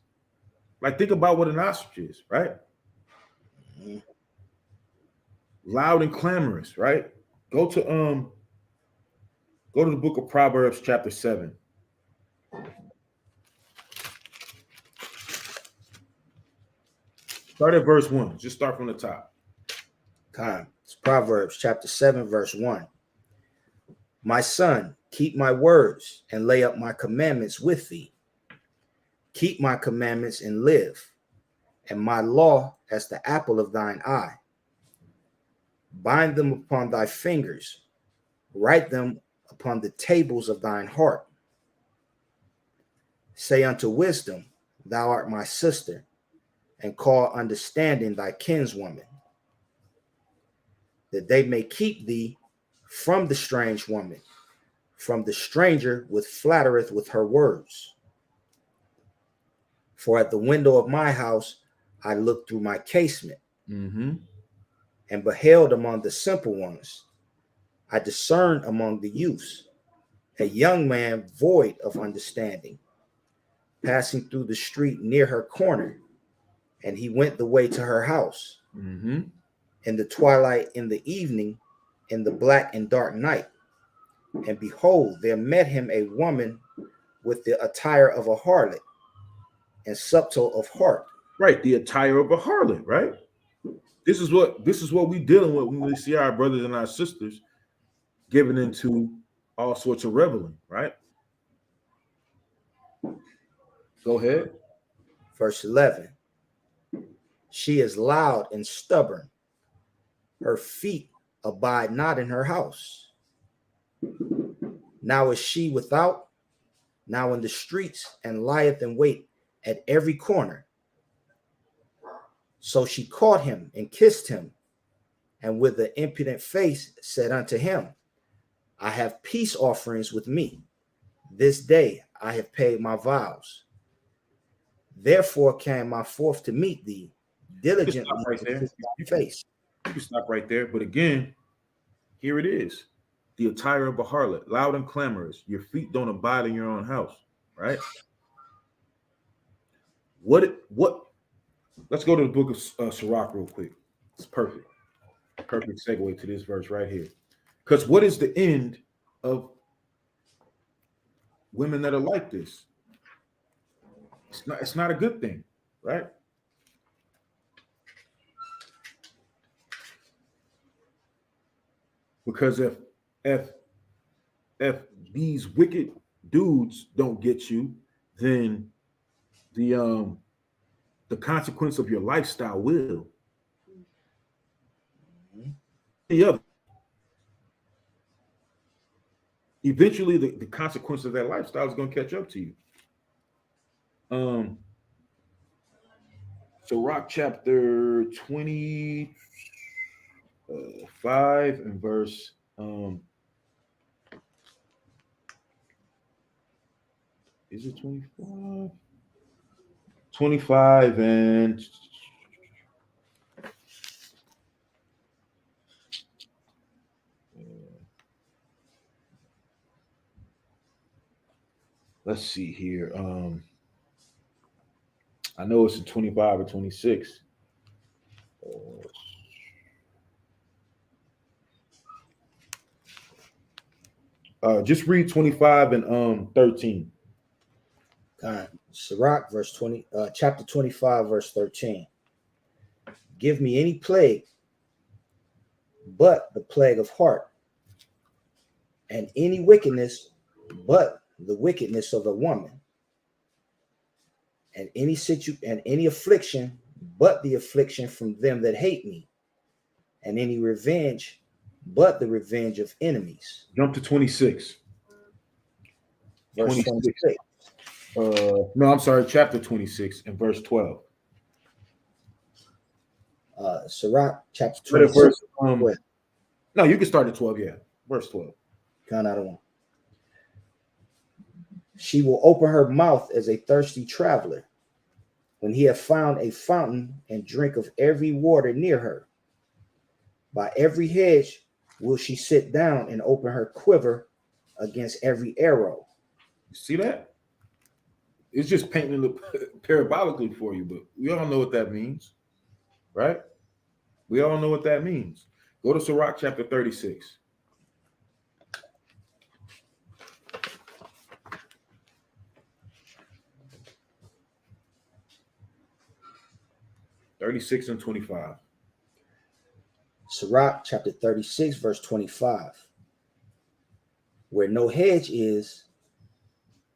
Like, think about what an ostrich is, right? Mhm. Loud and clamorous, right? Go to the book of Proverbs, chapter 7. Start at verse 1. Just start from the top. It's Proverbs chapter 7, verse 1. My son, keep my words and lay up my commandments with thee. Keep my commandments and live, and my law as the apple of thine eye. Bind them upon thy fingers, write them upon the tables of thine heart. Say unto wisdom, thou art my sister, and call understanding thy kinswoman, that they may keep thee from the strange woman, from the stranger which flattereth with her words. For at the window of my house I looked through my casement, Mm-hmm. and beheld among the simple ones. I discerned among the youths a young man void of understanding, passing through the street near her corner, and he went the way to her house. Mm-hmm. In the twilight, in the evening, in the black and dark night. And behold, there met him a woman with the attire of a harlot and subtle of heart. Right. The attire of a harlot, right? This is what we dealing with when we see our brothers and our sisters giving into all sorts of reveling, right? Go ahead. Verse 11. She is loud and stubborn. Her feet abide not in her house. Now is she without, now in the streets, and lieth in wait at every corner. So she caught him and kissed him, and with an impudent face said unto him, I have peace offerings with me. This day I have paid my vows. Therefore came I forth to meet thee, You can diligently stop right to there. seek thy You can, face. you can stop right there. But again, here it is. The attire of a harlot, loud and clamorous. Your feet don't abide in your own house, right? What? Let's go to the book of Sirach real quick. It's perfect. Perfect segue to this verse right here. Because what is the end of women that are like this? It's not a good thing, right? Because if if these wicked dudes don't get you, then the consequence of your lifestyle will. The other, eventually the consequence of that lifestyle is going to catch up to you. So Rock chapter 25 and verse is it 25? 25 and let's see here. I know it's in 25 or 26. Just read 25 and 13. Sirach, chapter 25, verse 13. Give me any plague but the plague of heart, and any wickedness but the wickedness of a woman, and any affliction but the affliction from them that hate me, and any revenge but the revenge of enemies. Jump to 26. Verse 26. No, I'm sorry, chapter 26 and verse 12. Sirach, chapter 26. Verse, no, you can start at 12, yeah. Verse 12. Count out of one. She will open her mouth as a thirsty traveler, when he have found a fountain, and drink of every water near her. By every hedge will she sit down and open her quiver against every arrow. You see that? It's just painting it parabolically for you, but we all know what that means, right? We all know what that means. Go to Sirach chapter 36. (36 and 25). Sirach chapter 36, verse 25. Where no hedge is,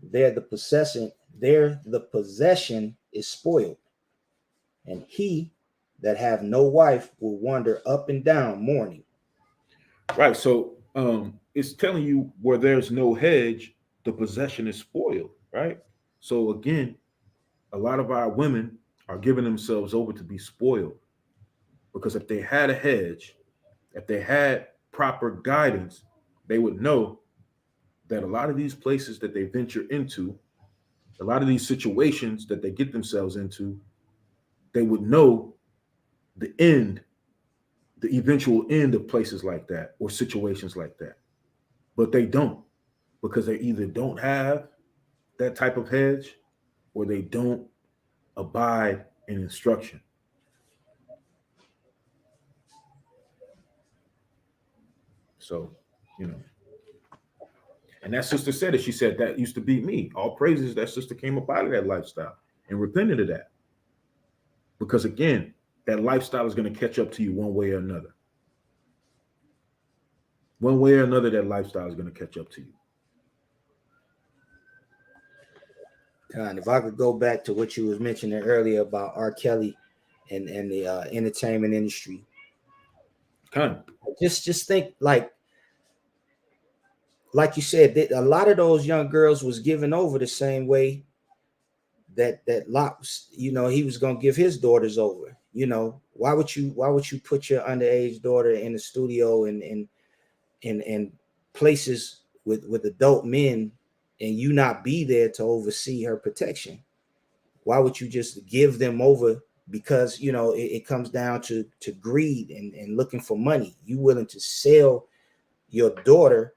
there the possession is spoiled, and he that have no wife will wander up and down mourning. Right. So it's telling you where there's no hedge, the possession is spoiled, right? So again, a lot of our women are giving themselves over to be spoiled, because if they had a hedge, if they had proper guidance, they would know that a lot of these places that they venture into, a lot of these situations that they get themselves into, they would know the end, the eventual end of places like that or situations like that. But they don't, because they either don't have that type of hedge or they don't abide in instruction. So, and that sister said it. She said, that used to be me. All praises, that sister came up out of that lifestyle and repented of that. Because again, that lifestyle is going to catch up to you one way or another. One way or another, that lifestyle is going to catch up to you. If I could go back to what you was mentioning earlier about R. Kelly and the entertainment industry. Just think, like you said, that a lot of those young girls was given over the same way that Lot, he was gonna give his daughters over. Why would you put your underage daughter in the studio and places with adult men and you not be there to oversee her protection? Why would you just give them over? Because it comes down to greed and looking for money. You willing to sell your daughter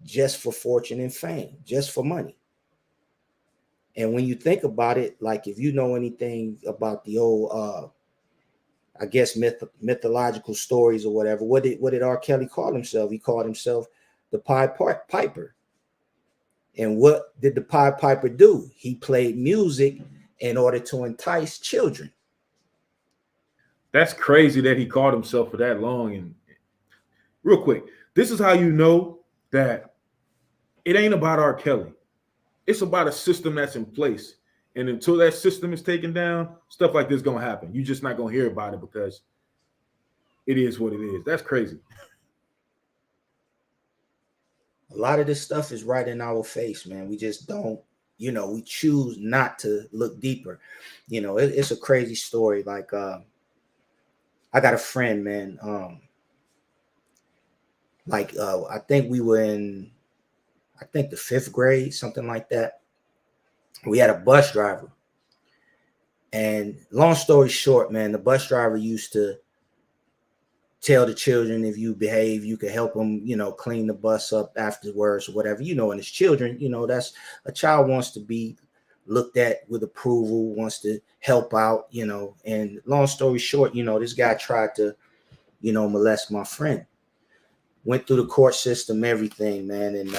just for fortune and fame, just for money. And when you think about it, like if you know anything about the old I guess mythological stories or whatever, what did R. Kelly call himself? He called himself the Pied Piper. And what did the Pied Piper do? He played music in order to entice children. That's crazy that he called himself for that long. And real quick, this is how you know that it ain't about R. Kelly. It's about a system that's in place. And until that system is taken down, stuff like this is going to happen. You're just not going to hear about it because it is what it is. That's crazy. A lot of this stuff is right in our face, man. We just don't, we choose not to look deeper. It's a crazy story. Like, I got a friend, man. I think we were in, the 5th grade, something like that. We had a bus driver. And long story short, man, the bus driver used to tell the children, if you behave, you could help them, clean the bus up afterwards or whatever, and as children, that's a child wants to be looked at with approval, wants to help out, and long story short, this guy tried to, molest my friend. went through the court system, everything, man. And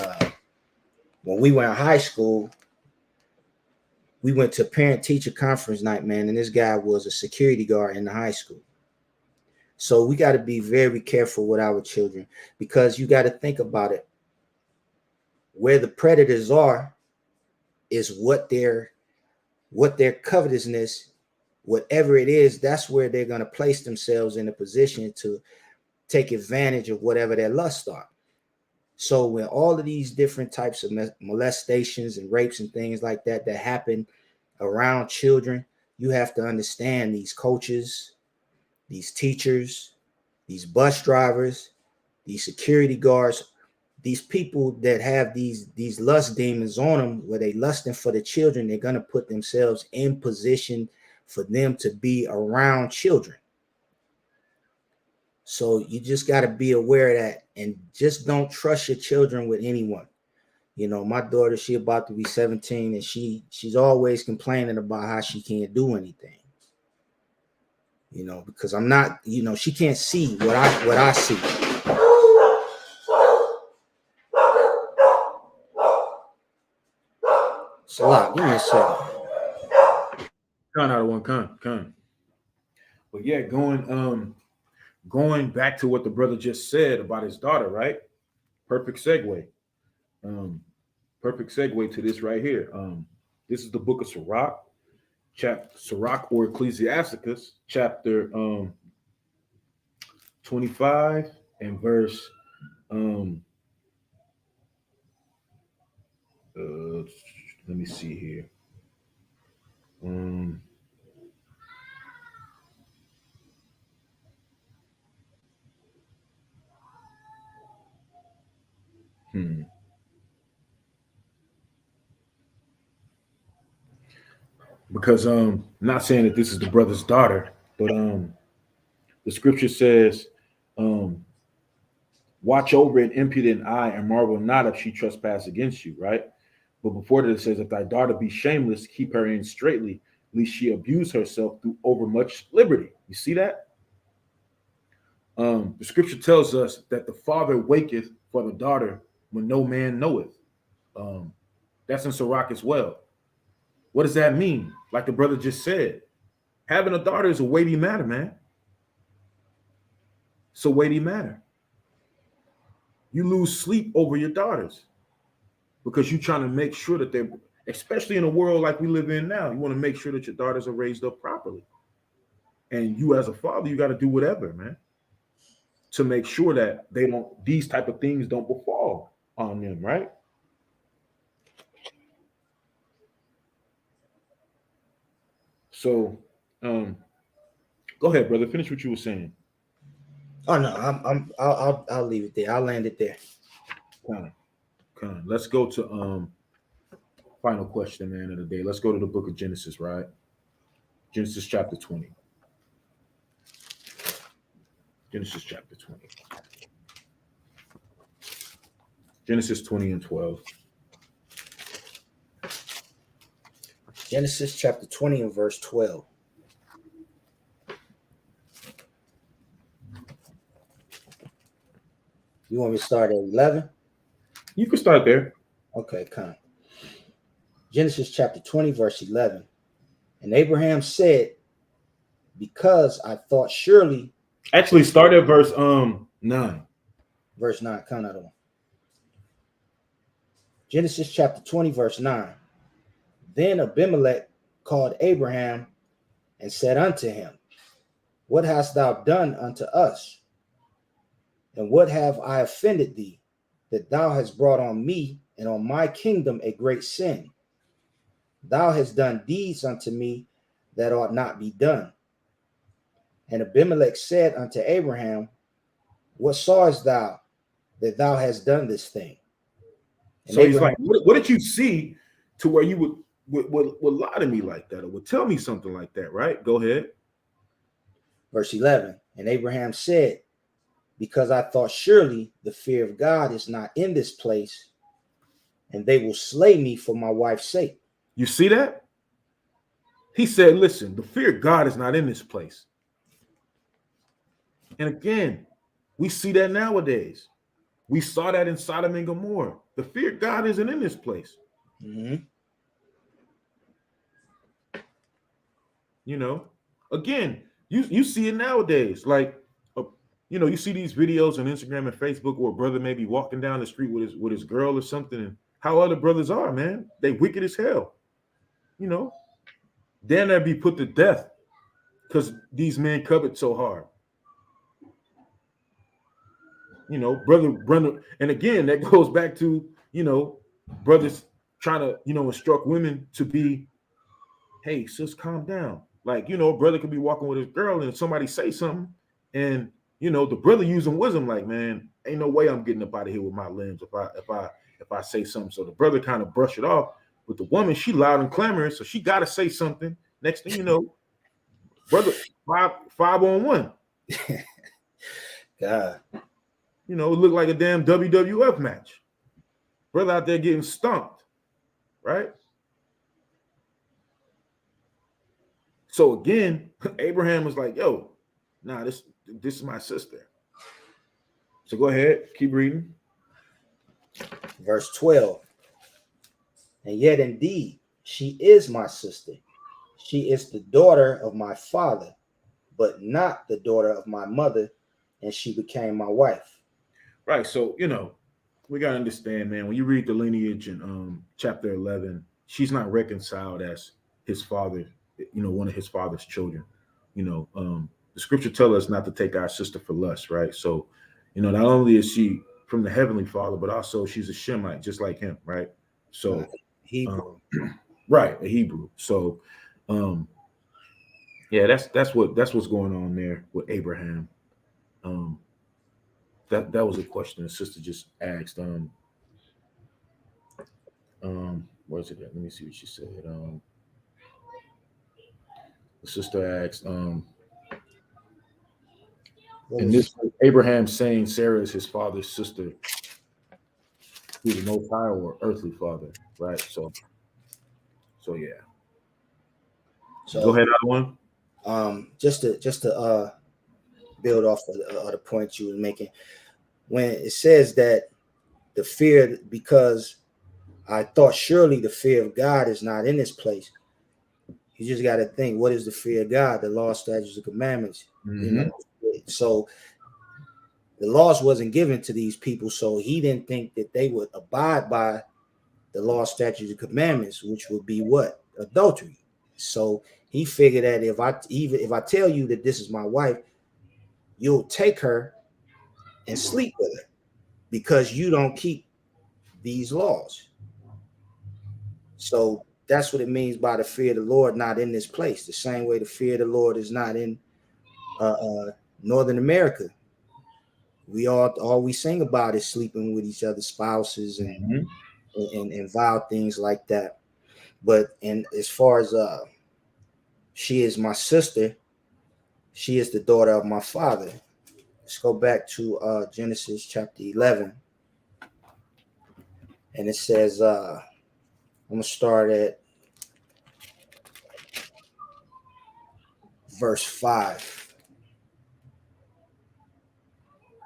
when we were in high school, we went to parent-teacher conference night, man, and this guy was a security guard in the high school. So we got to be very careful with our children, because you got to think about it. Where the predators are is what their covetousness, whatever it is, that's where they're going to place themselves in a position to take advantage of whatever their lusts are. So when all of these different types of molestations and rapes and things like that happen around children, you have to understand these coaches, these teachers, these bus drivers, these security guards, these people that have these lust demons on them, where they lusting for the children, they're going to put themselves in position for them to be around children. So you just got to be aware of that, and just don't trust your children with anyone. You know, my daughter, she about to be 17, and she's always complaining about how she can't do anything. You know, because I'm not, you know, she can't see what I see. It's a lot. Give me a second. Con out of one con. But yeah, going back to what the brother just said about his daughter, right? Perfect segue. Perfect segue to this right here. This is the book of Sirach, Sirach or Ecclesiasticus, chapter 25 and verse let me see here. Because not saying that this is the brother's daughter, but the scripture says, watch over an impudent eye and marvel not if she trespass against you, right? But before that, it says, if thy daughter be shameless, keep her in straitly, lest she abuse herself through overmuch liberty. You see that? The scripture tells us that the father waketh for the daughter when no man knoweth. That's in Sirach as well. What does that mean? Like the brother just said, having a daughter is a weighty matter, man. It's a weighty matter. You lose sleep over your daughters because you're trying to make sure that they're, especially in a world like we live in now, you want to make sure that your daughters are raised up properly. And you as a father, you got to do whatever, man, to make sure that these type of things don't befall on them, right? So, go ahead, brother. Finish what you were saying. Oh no, I'll leave it there. I'll land it there. Come on. Let's go to final question, man, of the day. Let's go to the book of Genesis, right? Genesis chapter 20. Genesis chapter 20. Genesis 20 and 12. Genesis chapter 20 and verse 12. You want me to start at 11? You can start there. Okay, come. Genesis chapter 20, verse 11. And Abraham said, because I thought surely. Actually, start at verse 9. Verse 9, come out of one. Genesis chapter 20, verse 9. Then Abimelech called Abraham and said unto him, what hast thou done unto us? And what have I offended thee, that thou hast brought on me and on my kingdom a great sin? Thou hast done deeds unto me that ought not be done. And Abimelech said unto Abraham, what sawest thou that thou hast done this thing? And so Abraham, he's like, what did you see to where you would lie to me like that, or would tell me something like that, right? Go ahead. Verse 11. And Abraham said, because I thought surely the fear of God is not in this place, and they will slay me for my wife's sake. You see that? He said, listen, the fear of God is not in this place. And again, we see that nowadays. We saw that in Sodom and Gomorrah. The fear of God isn't in this place. Mm-hmm. You know, again, you see it nowadays. Like, you see these videos on Instagram and Facebook where a brother may be walking down the street with his girl or something, and how other brothers are, man. They wicked as hell. You know, then they'd be put to death because these men covet so hard. Brother, and again, that goes back to brothers trying to instruct women to be, hey, sis, calm down. Like, brother could be walking with his girl and somebody say something, and the brother using wisdom, like, man, ain't no way I'm getting up out of here with my limbs if I say something. So the brother kind of brush it off. But the woman, she loud and clamorous, so she got to say something. Next thing you know, brother, five on one. God. It looked like a damn WWF match. Brother out there getting stomped, right? So again, Abraham was like, yo, nah, this is my sister. So go ahead, keep reading. Verse 12. And yet indeed, she is my sister. She is the daughter of my father, but not the daughter of my mother, and she became my wife. Right. So, we got to understand, man, when you read the lineage in chapter 11, she's not reconciled as his father, one of his father's children. The scripture tells us not to take our sister for lust, right? So, not only is she from the heavenly father, but also she's a Shemite, just like him, right? So, Hebrew. Right, a Hebrew. So, yeah, that's what's going on there with Abraham. That was a question the sister just asked. Where's it at? Let me see what she said. The sister asked, and this Abraham saying Sarah is his father's sister, who's the most high or earthly father, right? So yeah. So Go ahead, other one. Just to build off of the point you were making, when it says that the fear, because I thought surely the fear of God is not in this place. You just got to think, what is the fear of God? The law, statutes, and commandments. Mm-hmm. So the laws wasn't given to these people, so he didn't think that they would abide by the law, statutes, and commandments, which would be what? Adultery. So he figured that if I tell you that this is my wife, you'll take her and sleep with her because you don't keep these laws. So that's what it means by the fear of the Lord not in this place. The same way the fear of the Lord is not in Northern America. We all we sing about is sleeping with each other's spouses and vile things like that. But as far as she is my sister, she is the daughter of my father. Let's go back to Genesis chapter 11. And it says, I'm going to start at verse 5.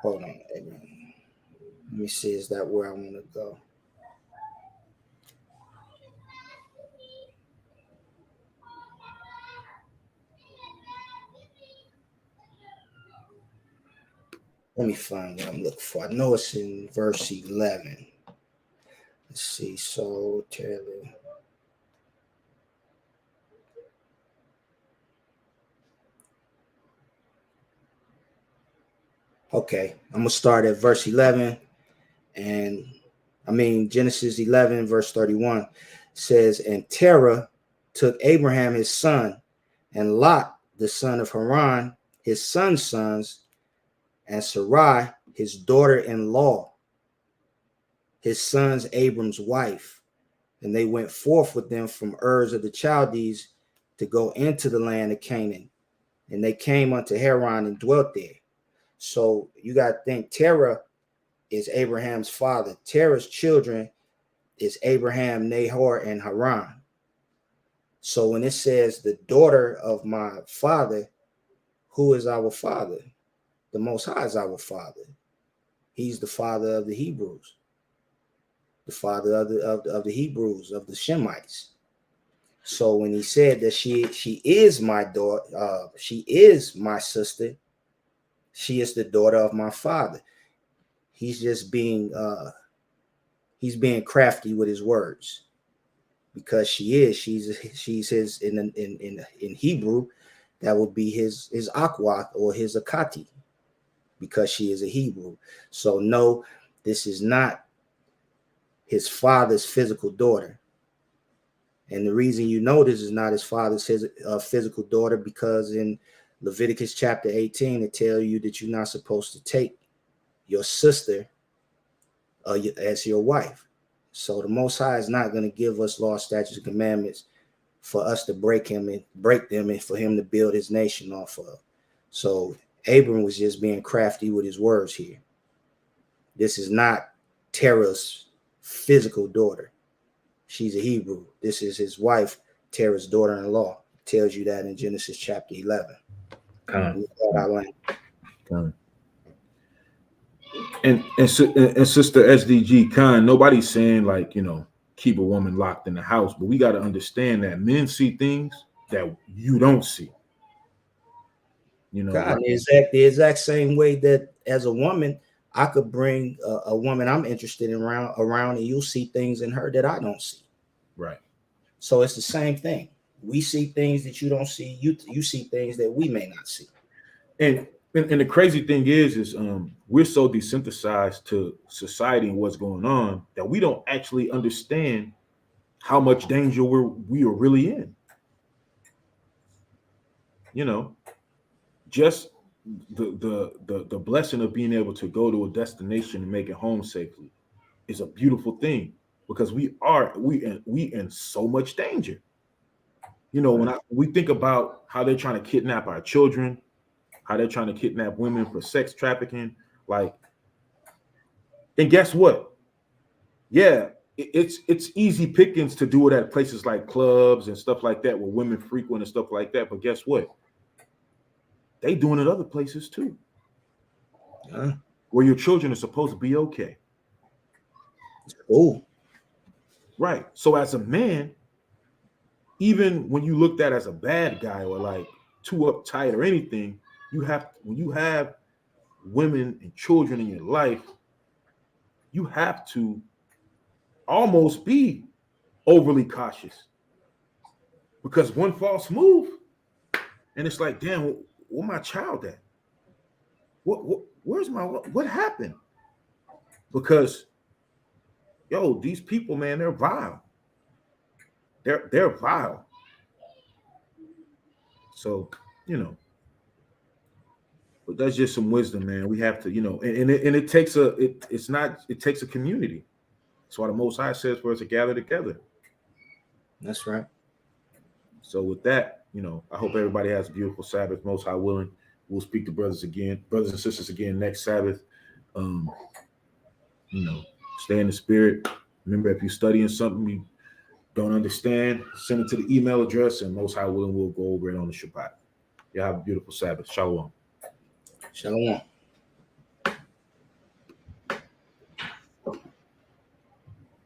Hold on. Let me see, is that where I want to go? Let me find what I'm looking for. I know it's in verse 11. Let's see. So, Taylor. Okay, I'm going to start at verse 11. And Genesis 11, verse 31 says, and Terah took Abraham his son, and Lot, the son of Haran, his son's sons, and Sarai, his daughter-in-law, his son's Abram's wife. And they went forth with them from Ur of the Chaldees to go into the land of Canaan. And they came unto Haran and dwelt there. So you got to think, Terah is Abraham's father. Terah's children is Abraham, Nahor, and Haran. So when it says the daughter of my father, who is our father? The Most High is our father. He's the father of the Hebrews, the father of the Hebrews, of the Shemites. So when he said that she is my daughter, she is my sister, she is the daughter of my father. He's just being he's being crafty with his words, because she's his in Hebrew, that would be his Akwath or his Akati, because she is a Hebrew. So no, this is not his father's physical daughter. And the reason you know this is not his father's physical daughter, because in Leviticus chapter 18, it tells you that you're not supposed to take your sister as your wife. So the Most High is not going to give us law, statutes, and commandments for us to break them and for him to build his nation off of. So Abram was just being crafty with his words here. This is not Terah's physical daughter. She's a Hebrew. This is his wife, Terah's daughter-in-law. It tells you that in Genesis chapter 11. And Sister SDG Khan, nobody's saying like, keep a woman locked in the house, but we got to understand that men see things that you don't see. God, the exact same way that as a woman, I could bring a woman I'm interested in around, and you'll see things in her that I don't see. Right. So it's the same thing. We see things that you don't see. You see things that we may not see. And the crazy thing is we're so desensitized to society and what's going on that we don't actually understand how much danger we are really in. Just the blessing of being able to go to a destination and make it home safely is a beautiful thing, because we in so much danger. When we think about how they're trying to kidnap our children, how they're trying to kidnap women for sex trafficking, and guess what? Yeah, it's easy pickings to do it at places like clubs and stuff like that where women frequent and stuff like that. But guess what? They doing it other places too, where your children are supposed to be okay. Oh, right. So as a man, even when you looked at as a bad guy or like too uptight or anything, when you have women and children in your life, you have to almost be overly cautious, because one false move and it's like, damn, where my child at? Where's what happened? Because these people, man, they're vile. They're vile. So, but that's just some wisdom, man. We have to, and it takes it takes a community. That's why the Most High says for us to gather together. That's right. So with that, I hope everybody has a beautiful Sabbath. Most High willing, we'll speak to brothers and sisters again next Sabbath. Stay in the spirit. Remember, if you're studying something you don't understand, send it to the email address, and Most High willing, we'll go over it on the Shabbat. You have a beautiful Sabbath. Shalom. Shalom.